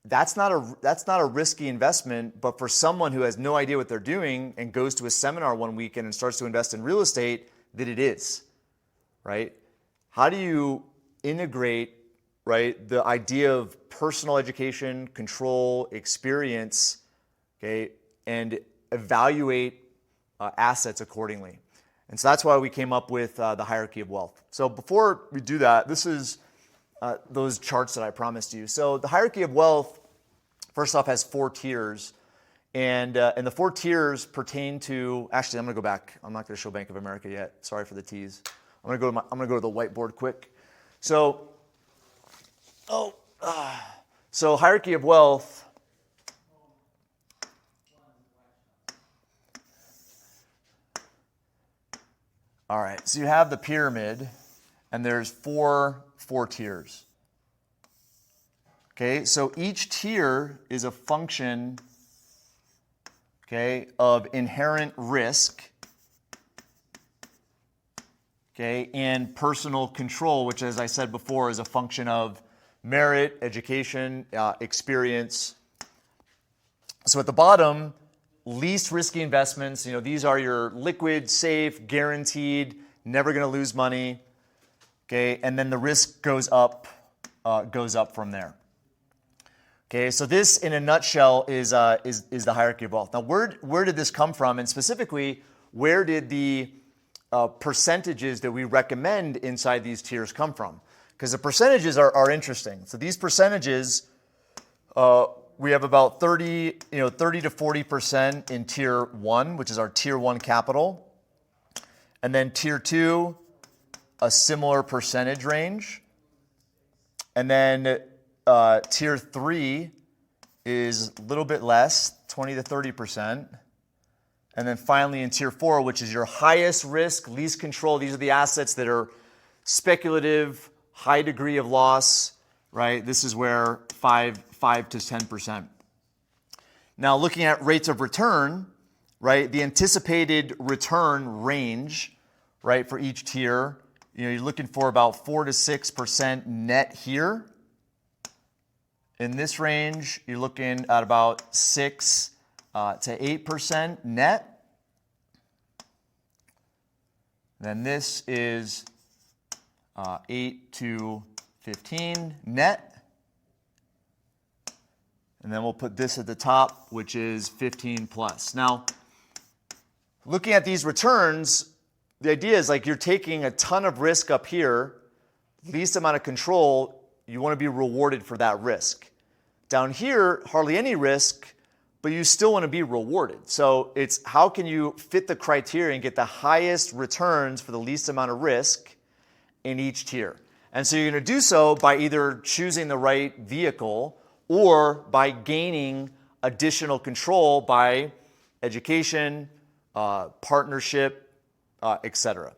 that's not a risky investment, but for someone who has no idea what they're doing and goes to a seminar one weekend and starts to invest in real estate, that it is, right? How do you integrate, right, the idea of personal education, control, experience, okay, and evaluate assets accordingly? And so that's why we came up with the hierarchy of wealth. So before we do that, this is those charts that I promised you. So the hierarchy of wealth, first off, has 4 tiers. And the 4 tiers pertain to, actually, I'm going to go back. I'm not going to show Bank of America yet. Sorry for the tease. I'm going to go to the whiteboard quick. So, so hierarchy of wealth. All right, so you have the pyramid, and there's four tiers. Okay, so each tier is a function, okay, of inherent risk, okay, and personal control, which, as I said before, is a function of merit, education, experience. So at the bottom, least risky investments, these are your liquid, safe, guaranteed, never going to lose money. Okay, and then the risk goes up from there. Okay, so this, in a nutshell, is the hierarchy of wealth. Now, where did this come from, and specifically, where did the percentages that we recommend inside these tiers come from? Because the percentages are interesting. So these percentages, we have about 30 to 40% in tier 1, which is our tier 1 capital, and then tier 2, a similar percentage range, and then tier 3 is a little bit less, 20 to 30%, and then finally in tier 4, which is your highest risk, least control. These are the assets that are speculative, high degree of loss, right? This is where 5 to 10%. Now, looking at rates of return, right? The anticipated return range, right, for each tier, you're looking for about 4 to 6% net here. In this range, you're looking at about 6 to 8% net. Then this is 8 to 15 net. And then we'll put this at the top, which is 15 plus. Now, looking at these returns, the idea is like you're taking a ton of risk up here, least amount of control, you want to be rewarded for that risk. Down here, hardly any risk, but you still want to be rewarded. So it's how can you fit the criteria and get the highest returns for the least amount of risk in each tier. And so you're going to do so by either choosing the right vehicle or by gaining additional control by education, partnership, etc.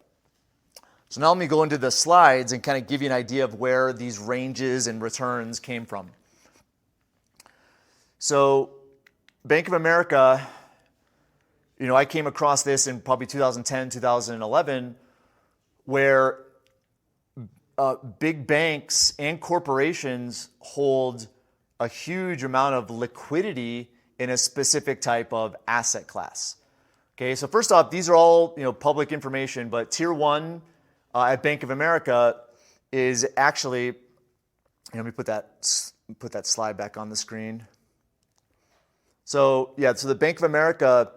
So now let me go into the slides and kind of give you an idea of where these ranges and returns came from. So Bank of America, I came across this in probably 2010, 2011, where big banks and corporations hold a huge amount of liquidity in a specific type of asset class. Okay, so first off, these are all public information, but tier 1 at Bank of America is actually, let me put that slide back on the screen. So so the Bank of America,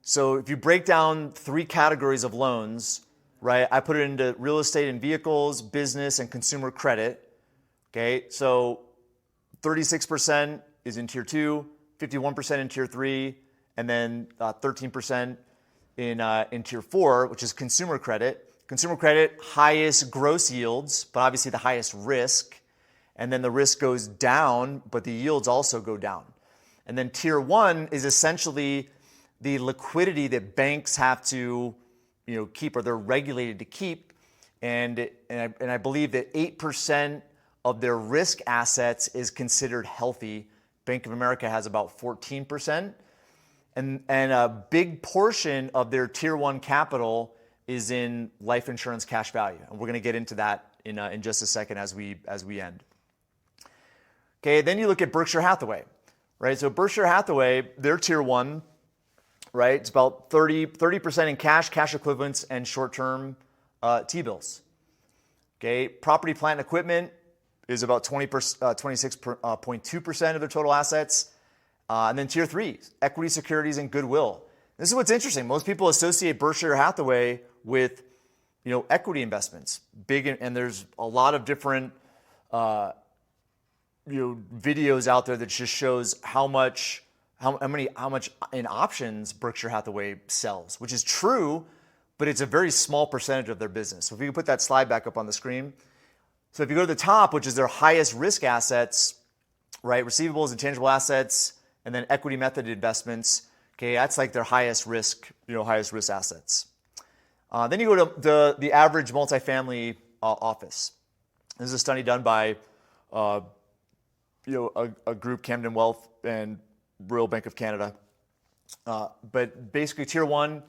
so if you break down 3 categories of loans, right, I put it into real estate and vehicles, business, and consumer credit. Okay, so 36% is in tier 2, 51% in tier 3, and then 13% in tier 4, which is consumer credit. Consumer credit, highest gross yields, but obviously the highest risk. and then the risk goes down, but the yields also go down. And then tier 1 is essentially the liquidity that banks have to keep, or they're regulated to keep. And I believe that 8% of their risk assets is considered healthy. Bank of America has about 14%. And a big portion of their tier 1 capital is in life insurance cash value. And we're going to get into that in just a second as we end. Okay, then you look at Berkshire Hathaway, right? So Berkshire Hathaway, their tier 1, right? It's about 30% in cash equivalents, and short-term T-bills. Okay, property, plant, and equipment is about 26.2% of their total assets. And then tier 3, equity securities and goodwill. This is what's interesting. Most people associate Berkshire Hathaway with equity investments. And there's a lot of different videos out there that just shows how much in options Berkshire Hathaway sells, which is true, but it's a very small percentage of their business. So if you could put that slide back up on the screen. So if you go to the top, which is their highest risk assets, right? Receivables, intangible assets, and then equity method investments. Okay, that's like their highest risk assets. Then you go to the average multifamily office. This is a study done by a group, Camden Wealth and Royal Bank of Canada. But basically tier 1,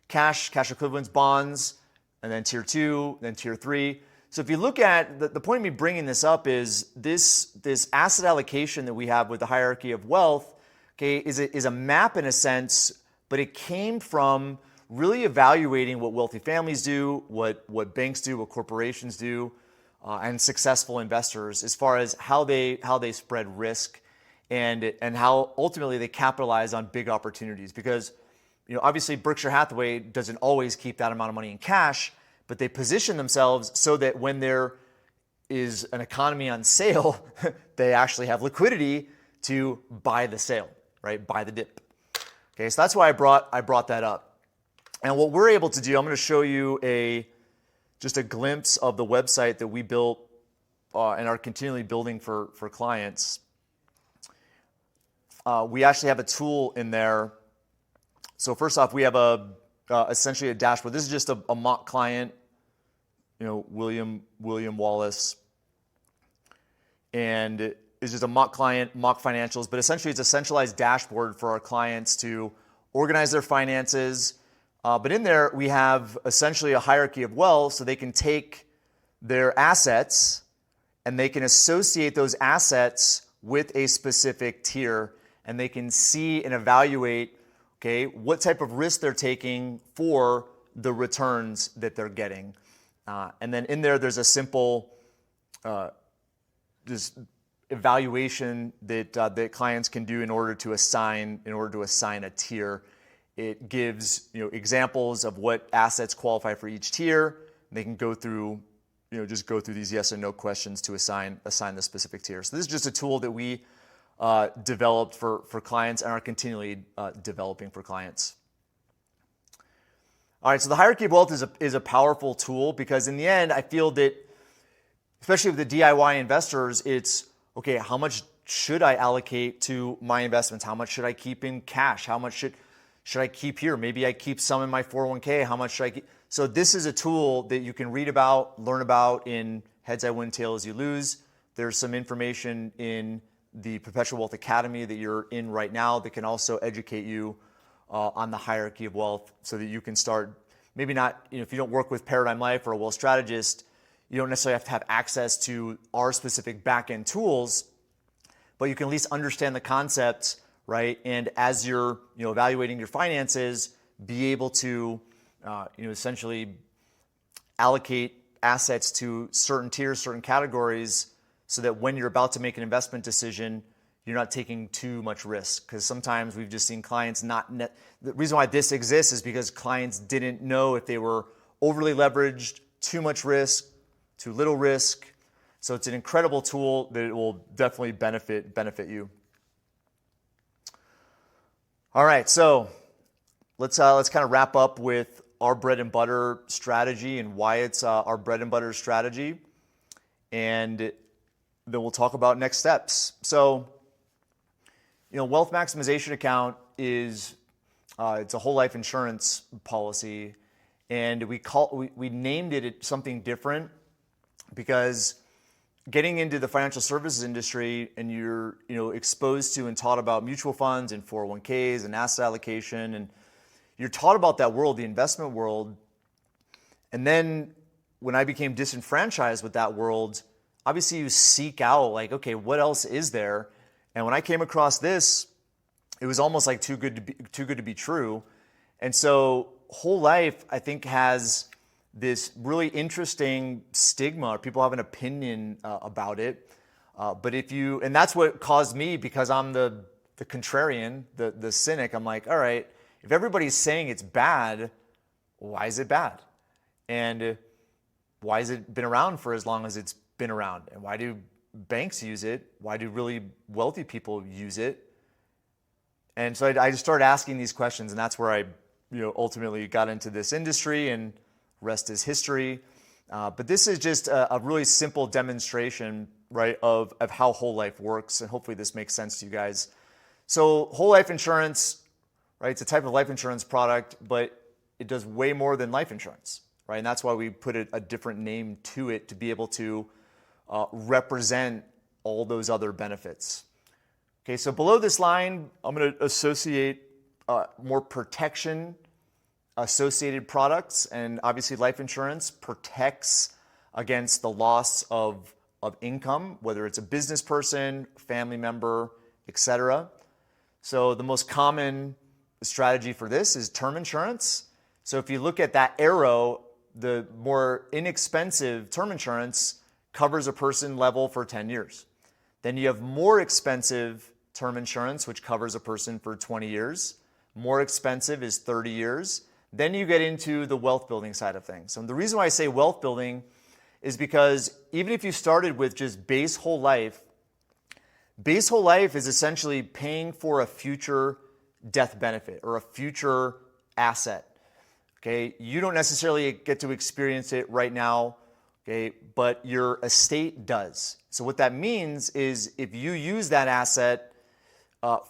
cash equivalents, bonds, and then tier 2, then tier 3. So if you look at, the point of me bringing this up is this asset allocation that we have with the hierarchy of wealth, okay, is a map in a sense, but it came from really evaluating what wealthy families do, what banks do, what corporations do, and successful investors as far as how they spread risk and how ultimately they capitalize on big opportunities. Because obviously Berkshire Hathaway doesn't always keep that amount of money in cash, but they position themselves so that when there is an economy on sale, they actually have liquidity to buy the sale, right? Buy the dip. Okay, so that's why I brought that up. And what we're able to do, I'm going to show you just a glimpse of the website that we built and are continually building for clients. We actually have a tool in there. So first off, we have essentially a dashboard. This is just a mock client, William Wallace, and it's just a mock client, mock financials. But essentially, it's a centralized dashboard for our clients to organize their finances. But in there, we have essentially a hierarchy of wealth, so they can take their assets and they can associate those assets with a specific tier, and they can see and evaluate, okay, what type of risk they're taking for the returns that they're getting. And then in there's a simple just evaluation that clients can do in order to assign a tier. It gives examples of what assets qualify for each tier. They can go through these yes and no questions to assign the specific tier. So this is just a tool that we developed for clients and are continually developing for clients. All right, so the hierarchy of wealth is a powerful tool because in the end, I feel that, especially with the DIY investors, it's, okay, how much should I allocate to my investments? How much should I keep in cash? How much should I keep here? Maybe I keep some in my 401k. How much should I keep? So this is a tool that you can read about, learn about in Heads I Win, Tails You Lose. There's some information in the Perpetual Wealth Academy that you're in right now that can also educate you on the hierarchy of wealth so that you can start, maybe not, if you don't work with Paradigm Life or a wealth strategist, you don't necessarily have to have access to our specific back-end tools, but you can at least understand the concepts, right? And as you're evaluating your finances, be able to essentially allocate assets to certain tiers, certain categories, so that when you're about to make an investment decision, you're not taking too much risk. Because sometimes we've just seen clients the reason why this exists is because clients didn't know if they were overly leveraged, too much risk, too little risk. So it's an incredible tool that it will definitely benefit you. All right, so let's kind of wrap up with our bread and butter strategy and why it's our bread and butter strategy. And then we'll talk about next steps. So, wealth maximization account is it's a whole life insurance policy, and we named it something different because getting into the financial services industry and you're exposed to and taught about mutual funds and 401ks and asset allocation, and you're taught about that world, the investment world. And then when I became disenfranchised with that world, obviously you seek out like, okay, what else is there? And when I came across this, it was almost like too good to be true. And so whole life, I think, has this really interesting stigma. People have an opinion about it. And that's what caused me, because I'm the contrarian, the cynic. I'm like, all right, if everybody's saying it's bad, why is it bad? And why has it been around for as long as it's been around? And why do banks use it? Why do really wealthy people use it? And so I just started asking these questions, and that's where I ultimately got into this industry, and rest is history. But this is just a really simple demonstration, right, of how whole life works, and hopefully this makes sense to you guys. So whole life insurance, right, it's a type of life insurance product, but it does way more than life insurance, right? And that's why we put a different name to it, to be able to represent all those other benefits. Okay, so below this line, I'm going to associate more protection associated products, and obviously life insurance protects against the loss of income, whether it's a business person, family member, etc. So the most common strategy for this is term insurance. So if you look at that arrow, the more inexpensive term insurance covers a person level for 10 years. Then you have more expensive term insurance, which covers a person for 20 years. More expensive is 30 years. Then you get into the wealth building side of things. And the reason why I say wealth building is because even if you started with just base whole life is essentially paying for a future death benefit or a future asset. Okay, you don't necessarily get to experience it right now, okay, but your estate does. So what that means is if you use that asset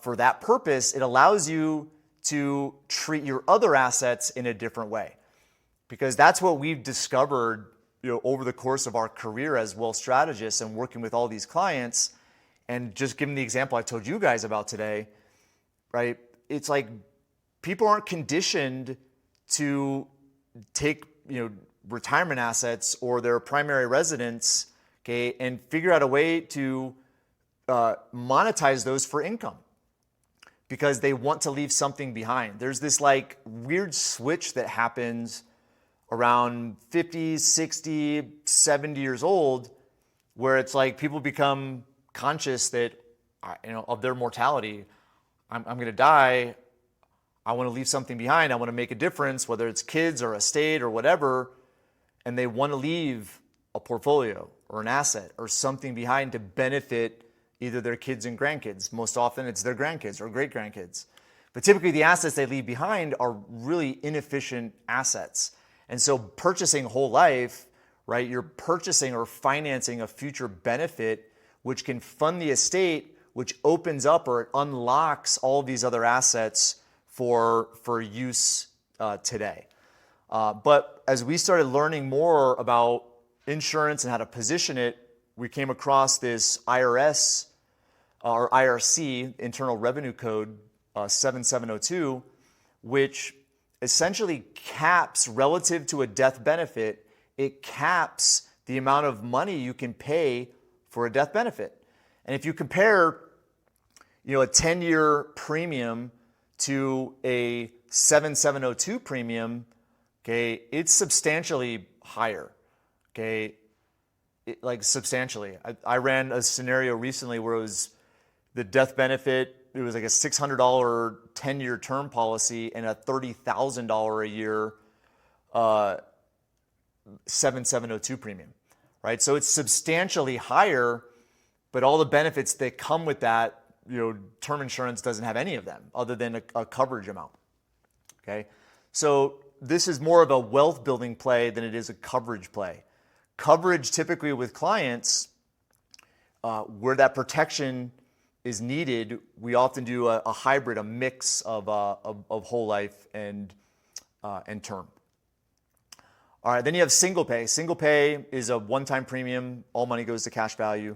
for that purpose, it allows you to treat your other assets in a different way. Because that's what we've discovered over the course of our career as wealth strategists and working with all these clients. And just giving the example I told you guys about today, right? It's like people aren't conditioned to take retirement assets or their primary residence, okay, and figure out a way to monetize those for income, because they want to leave something behind. There's this like weird switch that happens around 50, 60, 70 years old, where it's like people become conscious that, of their mortality. I'm going to die. I want to leave something behind. I want to make a difference, whether it's kids or estate or whatever. And they want to leave a portfolio or an asset or something behind to benefit either their kids and grandkids. Most often it's their grandkids or great-grandkids. But typically the assets they leave behind are really inefficient assets. And so purchasing whole life, right, you're purchasing or financing a future benefit which can fund the estate, which opens up or it unlocks all these other assets for use today. But as we started learning more about insurance and how to position it, we came across this IRS or IRC, Internal Revenue Code 7702, which essentially caps, relative to a death benefit, it caps the amount of money you can pay for a death benefit. And if you compare, a 10-year premium to a 7702 premium, okay, it's substantially higher, okay, substantially. I ran a scenario recently where it was the death benefit, it was like a $600 10-year term policy and a $30,000 a year 7702 premium, right? So it's substantially higher, but all the benefits that come with that, term insurance doesn't have any of them other than a coverage amount, okay? So this is more of a wealth building play than it is a coverage play. Coverage typically with clients, where that protection is needed, we often do a hybrid, a mix of whole life and term. All right, then you have single pay. Single pay is a one-time premium. All money goes to cash value.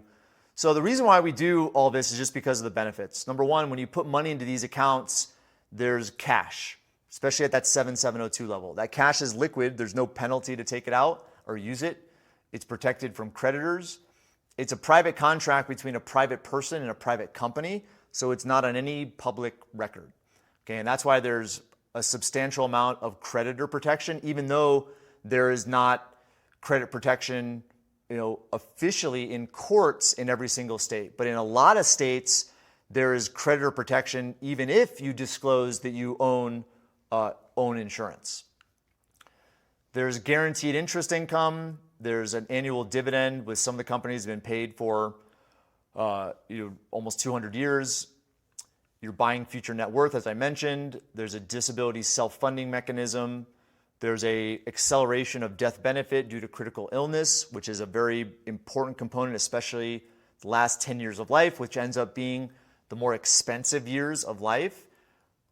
So the reason why we do all this is just because of the benefits. Number one, when you put money into these accounts, there's cash, especially at that 7702 level. That cash is liquid. There's no penalty to take it out or use it. It's protected from creditors. It's a private contract between a private person and a private company, so it's not on any public record. Okay, and that's why there's a substantial amount of creditor protection, even though there is not credit protection, officially in courts in every single state. But in a lot of states, there is creditor protection even if you disclose that you own insurance. There's guaranteed interest income. There's an annual dividend with some of the companies that have been paid for almost 200 years. You're buying future net worth, as I mentioned. There's a disability self-funding mechanism. There's an acceleration of death benefit due to critical illness, which is a very important component, especially the last 10 years of life, which ends up being the more expensive years of life,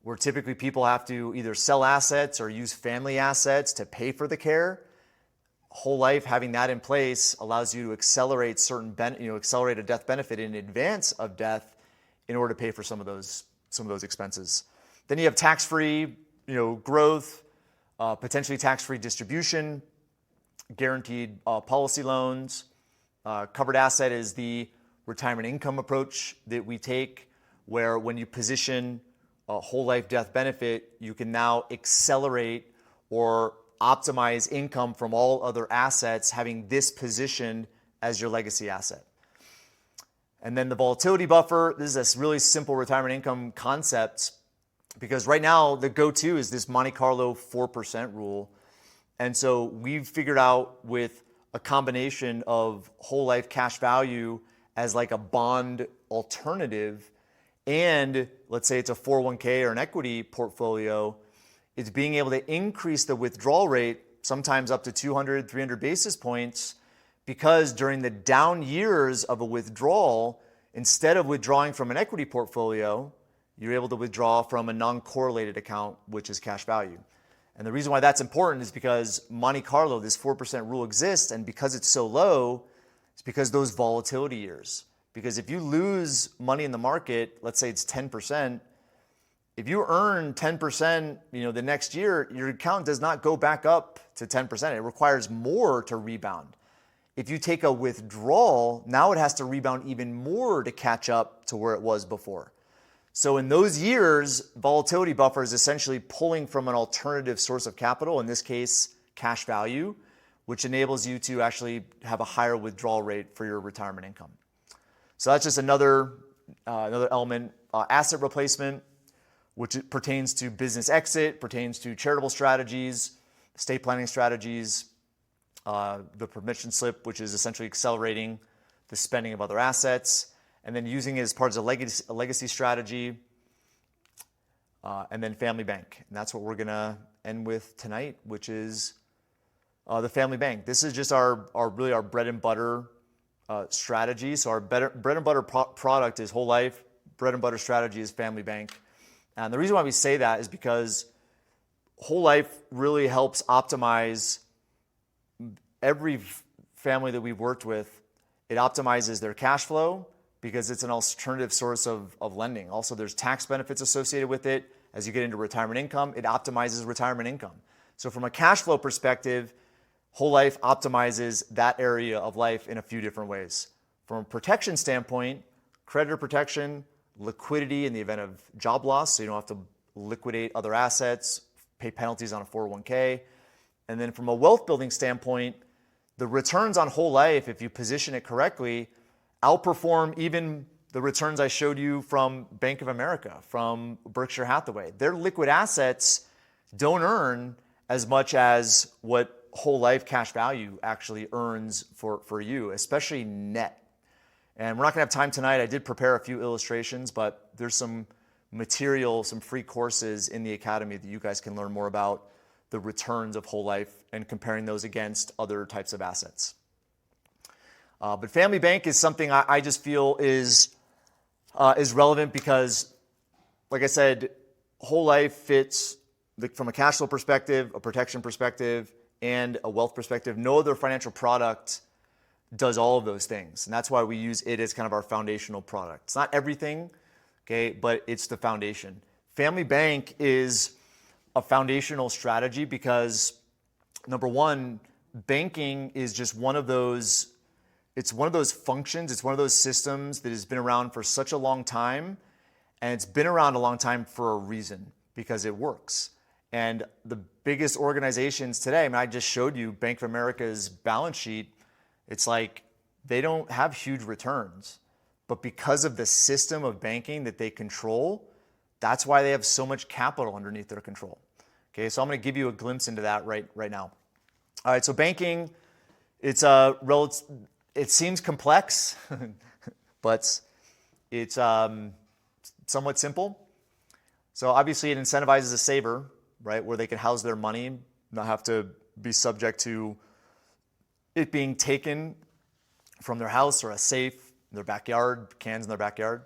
where typically people have to either sell assets or use family assets to pay for the care. Whole life, having that in place allows you to accelerate accelerate a death benefit in advance of death in order to pay for some of those expenses. Then you have tax-free, growth, potentially tax-free distribution, guaranteed policy loans. Covered asset is the retirement income approach that we take, where when you position a whole life death benefit, you can now accelerate or optimize income from all other assets, having this positioned as your legacy asset. And then the volatility buffer, this is a really simple retirement income concept, because right now the go-to is this Monte Carlo 4% rule. And so we've figured out with a combination of whole life cash value as like a bond alternative, and let's say it's a 401k or an equity portfolio, it's being able to increase the withdrawal rate sometimes up to 200, 300 basis points, because during the down years of a withdrawal, instead of withdrawing from an equity portfolio, you're able to withdraw from a non-correlated account, which is cash value. And the reason why that's important is because Monte Carlo, this 4% rule exists, and because it's so low, it's because those volatility years. Because if you lose money in the market, let's say it's 10%, if you earn 10%, the next year, your account does not go back up to 10%. It requires more to rebound. If you take a withdrawal, now it has to rebound even more to catch up to where it was before. So in those years, volatility buffer is essentially pulling from an alternative source of capital, in this case, cash value, which enables you to actually have a higher withdrawal rate for your retirement income. So that's just another element. Asset replacement, which pertains to business exit, pertains to charitable strategies, estate planning strategies, the permission slip, which is essentially accelerating the spending of other assets, and then using it as part of a legacy strategy, and then family bank. And that's what we're going to end with tonight, which is the family bank. This is just our bread and butter strategy. So our bread and butter product is whole life. Bread and butter strategy is family bank. And the reason why we say that is because whole life really helps optimize every family that we've worked with. It optimizes their cash flow because it's an alternative source of lending. Also, there's tax benefits associated with it. As you get into retirement income, it optimizes retirement income. So from a cash flow perspective, whole life optimizes that area of life in a few different ways. From a protection standpoint, creditor protection, liquidity in the event of job loss, so you don't have to liquidate other assets, pay penalties on a 401k. And then from a wealth building standpoint, the returns on whole life, if you position it correctly, outperform even the returns I showed you from Bank of America, from Berkshire Hathaway. Their liquid assets don't earn as much as what whole life cash value actually earns for you, especially net. And we're not going to have time tonight. I did prepare a few illustrations, but there's some material, some free courses in the Academy that you guys can learn more about the returns of whole life and comparing those against other types of assets. But family bank is something I just feel is relevant because, like I said, whole life fits from a cash flow perspective, a protection perspective, and a wealth perspective. No other financial product does all of those things. And that's why we use it as kind of our foundational product. It's not everything, okay, but it's the foundation. Family bank is a foundational strategy because, number one, banking is just one of those, it's one of those functions, it's one of those systems that has been around for such a long time, and it's been around a long time for a reason, because it works. And the biggest organizations today, I mean, I just showed you Bank of America's balance sheet. It's like they don't have huge returns, but because of the system of banking that they control, that's why they have so much capital underneath their control. Okay, so I'm going to give you a glimpse into that right now. All right, so banking, it seems complex, but it's somewhat simple. So obviously it incentivizes a saver, right, where they can house their money, not have to be subject to it being taken from their house or a safe in their backyard, cans in their backyard.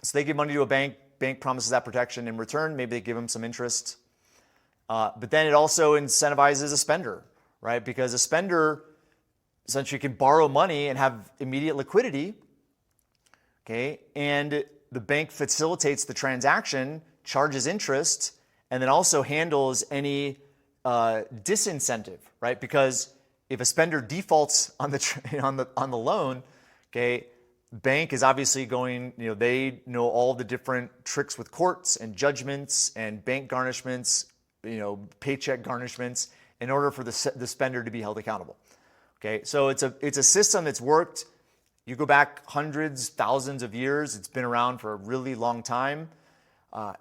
So they give money to a bank. Bank promises that protection. In return, maybe they give them some interest. But then it also incentivizes a spender, right? Because a spender essentially can borrow money and have immediate liquidity, okay? And the bank facilitates the transaction, charges interest, and then also handles any disincentive, right? Because if a spender defaults on the loan, okay, bank is obviously going, they know all the different tricks with courts and judgments and bank garnishments, paycheck garnishments in order for the spender to be held accountable. Okay, so it's a system that's worked. You go back hundreds, thousands of years. It's been around for a really long time,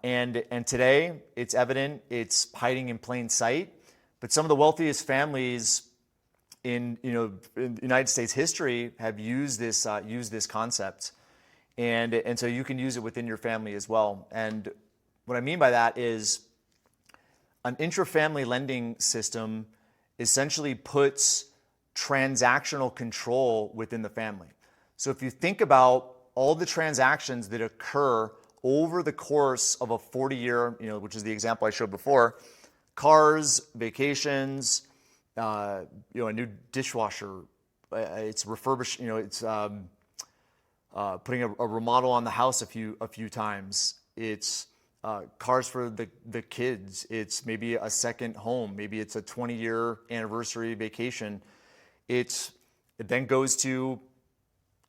and today it's evident. It's hiding in plain sight. But some of the wealthiest families in United States history have used this concept, and so you can use it within your family as well. And what I mean by that is an intra-family lending system essentially puts transactional control within the family. So if you think about all the transactions that occur over the course of a 40-year, which is the example I showed before, cars, vacations, a new dishwasher, it's refurbished, it's putting a remodel on the house a few times. It's cars for the kids. It's maybe a second home. Maybe it's a 20-year anniversary vacation. It then goes to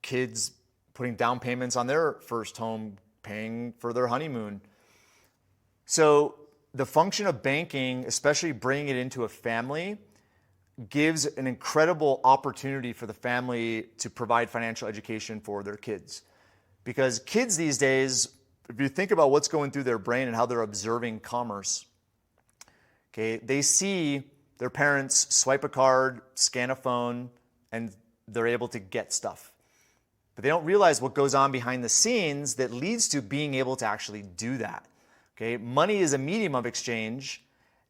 kids putting down payments on their first home, paying for their honeymoon. So the function of banking, especially bringing it into a family, gives an incredible opportunity for the family to provide financial education for their kids. Because kids these days, if you think about what's going through their brain and how they're observing commerce, okay, they see their parents swipe a card, scan a phone, and they're able to get stuff. But they don't realize what goes on behind the scenes that leads to being able to actually do that. Okay, money is a medium of exchange,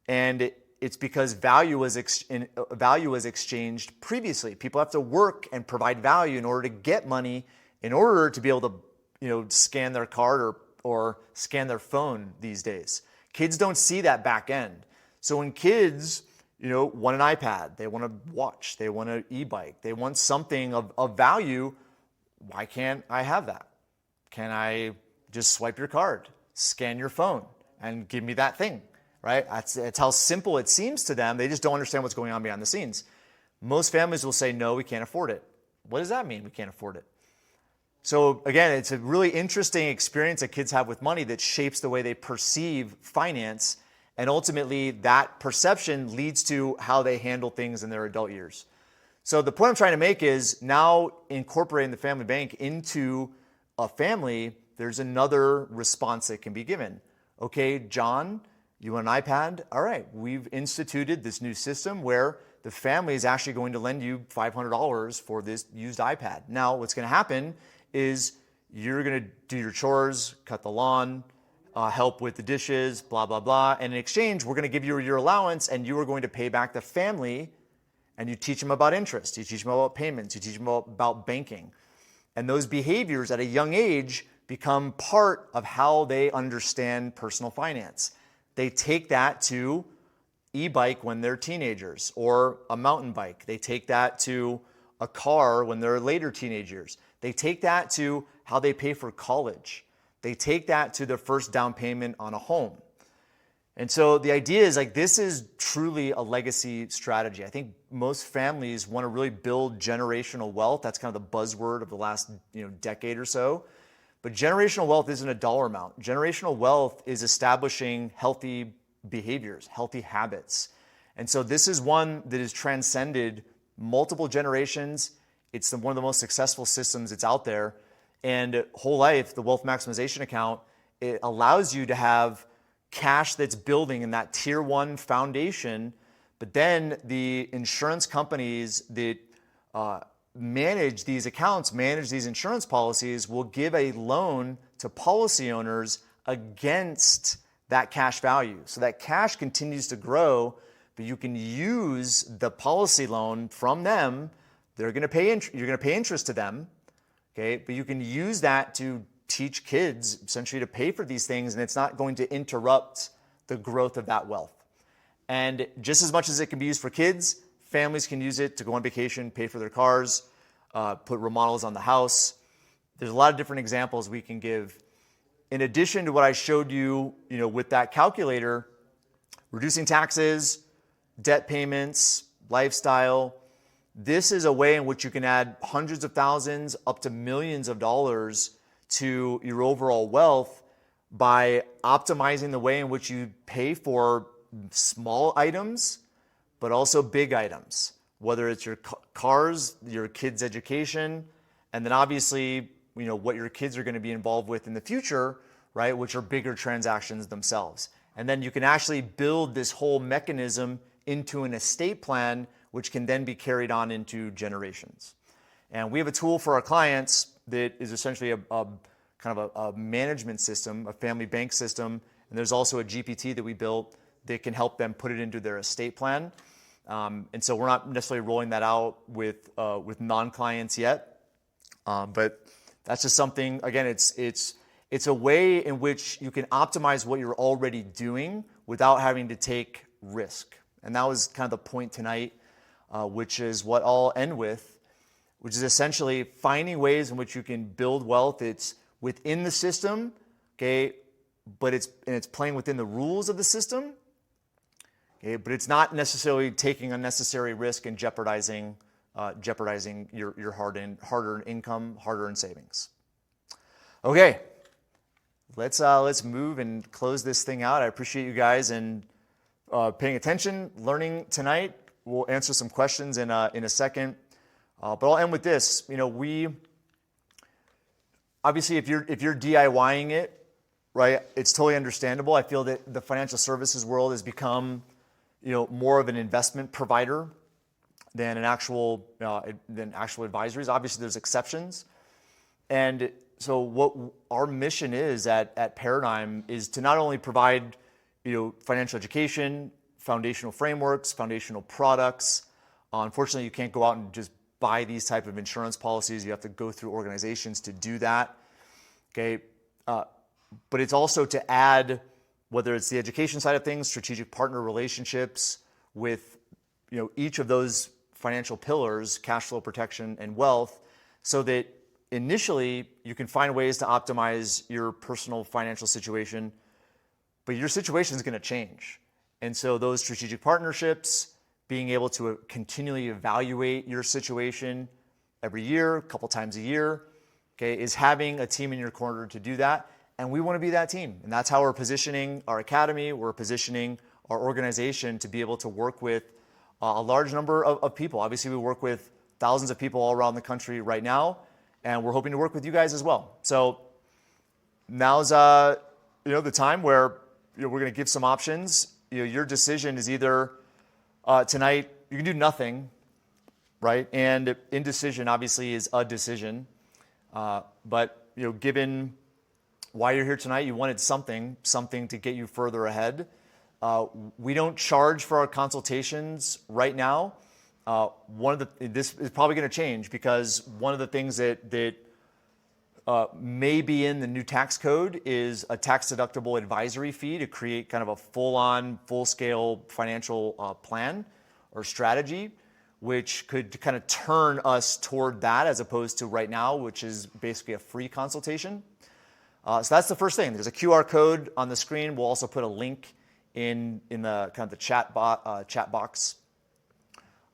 and it's because value was exchanged previously. People have to work and provide value in order to get money, in order to be able to, scan their card or scan their phone these days. Kids don't see that back end. So when kids, want an iPad, they want a watch, they want an e-bike, they want something of value, why can't I have that? Can I just swipe your card, scan your phone, and give me that thing? Right? That's how simple it seems to them. They just don't understand what's going on behind the scenes. Most families will say, no, we can't afford it. What does that mean, we can't afford it? So again, it's a really interesting experience that kids have with money that shapes the way they perceive finance, and ultimately that perception leads to how they handle things in their adult years. So the point I'm trying to make is now incorporating the family bank into a family, there's another response that can be given. Okay, John, you want an iPad? All right, we've instituted this new system where the family is actually going to lend you $500 for this used iPad. Now, what's going to happen is you're going to do your chores, cut the lawn, help with the dishes, blah, blah, blah. And in exchange, we're going to give you your allowance, and you are going to pay back the family and you teach them about interest, you teach them about payments, you teach them about banking. And those behaviors at a young age become part of how they understand personal finance. They take that to e-bike when they're teenagers, or a mountain bike. They take that to a car when they're later teenagers. They take that to how they pay for college. They take that to their first down payment on a home. And so the idea is like, this is truly a legacy strategy. I think most families want to really build generational wealth. That's kind of the buzzword of the last decade or so. But generational wealth isn't a dollar amount. Generational wealth is establishing healthy behaviors, healthy habits. And so this is one that has transcended multiple generations. It's one of the most successful systems that's out there. And whole life, the wealth maximization account, it allows you to have cash that's building in that tier one foundation. But then the insurance companies that manage these accounts, manage these insurance policies, will give a loan to policy owners against that cash value. So that cash continues to grow, but you can use the policy loan from them. They're going to pay you're going to pay interest to them, okay? But you can use that to teach kids essentially to pay for these things, and it's not going to interrupt the growth of that wealth. And just as much as it can be used for kids, families can use it to go on vacation, pay for their cars, put remodels on the house. There's a lot of different examples we can give. In addition to what I showed you, with that calculator, reducing taxes, debt payments, lifestyle, this is a way in which you can add hundreds of thousands up to millions of dollars to your overall wealth by optimizing the way in which you pay for small items, but also big items, whether it's your cars, your kids' education, and then obviously, what your kids are going to be involved with in the future, right, which are bigger transactions themselves. And then you can actually build this whole mechanism into an estate plan, which can then be carried on into generations. And we have a tool for our clients that is essentially a kind of a management system, a family bank system. And there's also a GPT that we built that can help them put it into their estate plan. And so we're not necessarily rolling that out with non-clients yet. But that's just something, again, it's a way in which you can optimize what you're already doing without having to take risk. And that was kind of the point tonight, which is what I'll end with, which is essentially finding ways in which you can build wealth. It's within the system, okay, but it's playing within the rules of the system, okay, but it's not necessarily taking unnecessary risk and jeopardizing your hard-earned income, hard-earned savings. Okay, let's move and close this thing out. I appreciate you guys and paying attention, learning tonight. We'll answer some questions in a second, but I'll end with this. We obviously, if you're DIYing it, right, it's totally understandable. I feel that the financial services world has become, more of an investment provider than actual advisories. Obviously, there's exceptions, and so what our mission is at Paradigm is to not only provide financial education, foundational frameworks, foundational products. Unfortunately, you can't go out and just buy these type of insurance policies. You have to go through organizations to do that. Okay, but it's also to add, whether it's the education side of things, strategic partner relationships with each of those financial pillars, cash flow protection and wealth, so that initially you can find ways to optimize your personal financial situation, but your situation is going to change. And so those strategic partnerships, being able to continually evaluate your situation every year, a couple times a year, okay, is having a team in your corner to do that. And we want to be that team. And that's how we're positioning our academy. We're positioning our organization to be able to work with a large number of people. Obviously, we work with thousands of people all around the country right now, and we're hoping to work with you guys as well. So now's the time where we're going to give some options. Your decision is either tonight you can do nothing, right? And indecision obviously is a decision. But given why you're here tonight, you wanted something to get you further ahead. We don't charge for our consultations right now. this is probably going to change, because one of the things that may be in the new tax code is a tax-deductible advisory fee to create kind of a full-on, full-scale financial plan or strategy, which could kind of turn us toward that, as opposed to right now, which is basically a free consultation. So that's the first thing. There's a QR code on the screen. We'll also put a link in the kind of the chat box.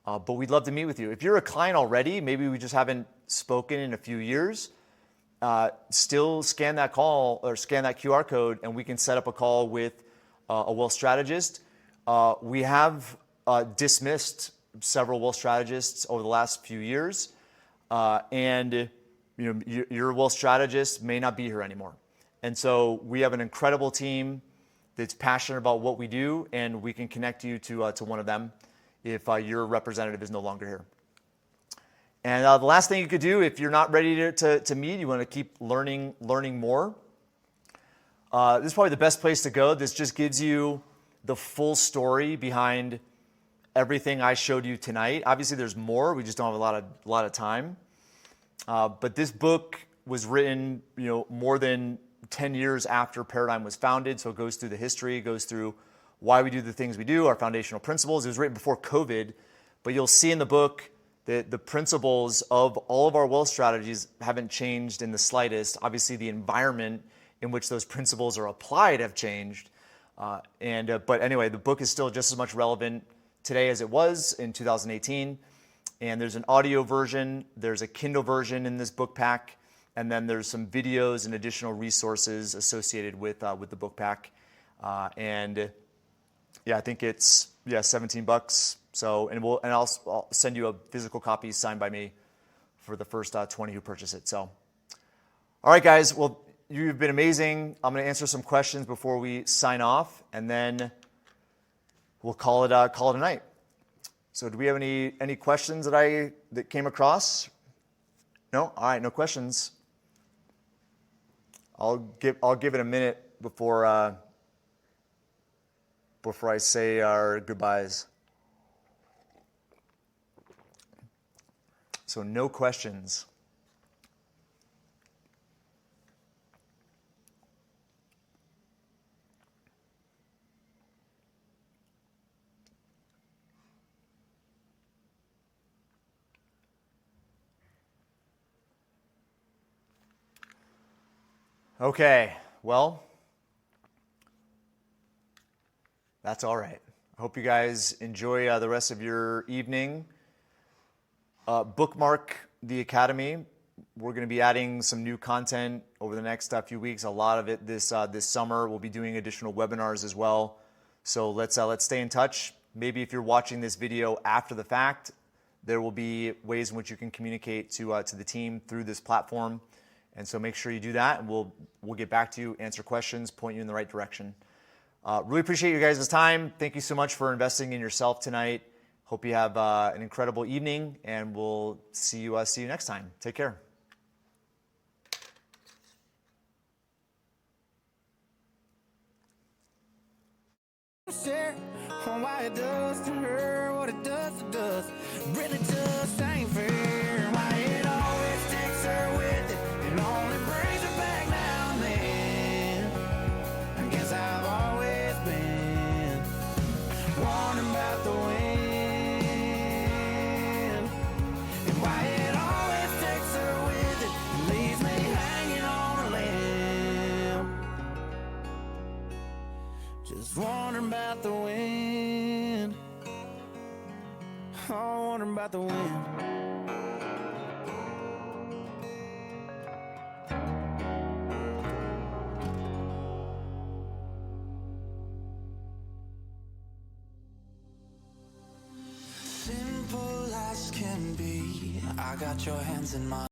But we'd love to meet with you. If you're a client already, maybe we just haven't spoken in a few years, still scan that QR code, and we can set up a call with a wealth strategist. We have dismissed several wealth strategists over the last few years, and your wealth strategist may not be here anymore. And so we have an incredible team that's passionate about what we do, and we can connect you to one of them if your representative is no longer here. And the last thing you could do, if you're not ready to meet, you want to keep learning more, this is probably the best place to go. This just gives you the full story behind everything I showed you tonight. Obviously, there's more. We just don't have a lot of time. But this book was written, more than 10 years after Paradigm was founded. So it goes through the history, it goes through why we do the things we do, our foundational principles. It was written before COVID, but you'll see in the book that the principles of all of our wealth strategies haven't changed in the slightest. Obviously, the environment in which those principles are applied have changed. But anyway, the book is still just as much relevant today as it was in 2018. And there's an audio version, there's a Kindle version in this book pack, and then there's some videos and additional resources associated with the book pack. I think it's $17. So I'll send you a physical copy signed by me for the first 20 who purchase it. So, all right, guys. Well, you've been amazing. I'm going to answer some questions before we sign off, and then we'll call it a night. So, do we have any questions that came across? No. All right. No questions. I'll give it a minute before I say our goodbyes. So no questions. Okay, well, that's all right. I hope you guys enjoy the rest of your evening. Bookmark the Academy. We're going to be adding some new content over the next few weeks. A lot of it this summer. We'll be doing additional webinars as well. So let's stay in touch. Maybe if you're watching this video after the fact, there will be ways in which you can communicate to the team through this platform. And so make sure you do that, and we'll get back to you, answer questions, point you in the right direction. Really appreciate you guys' time. Thank you so much for investing in yourself tonight. Hope you have an incredible evening, and we'll see you next time. Take care. Share on why it does to her what it does, really just ain't fair. Why it always takes her with it and only brings her back now and then. I guess I've always been wondering about the wind, and why it always takes her with it and leaves me hanging on a limb. Just wondering about the wind. Oh, wondering about the wind. Simple as can be. I got your hands in mine.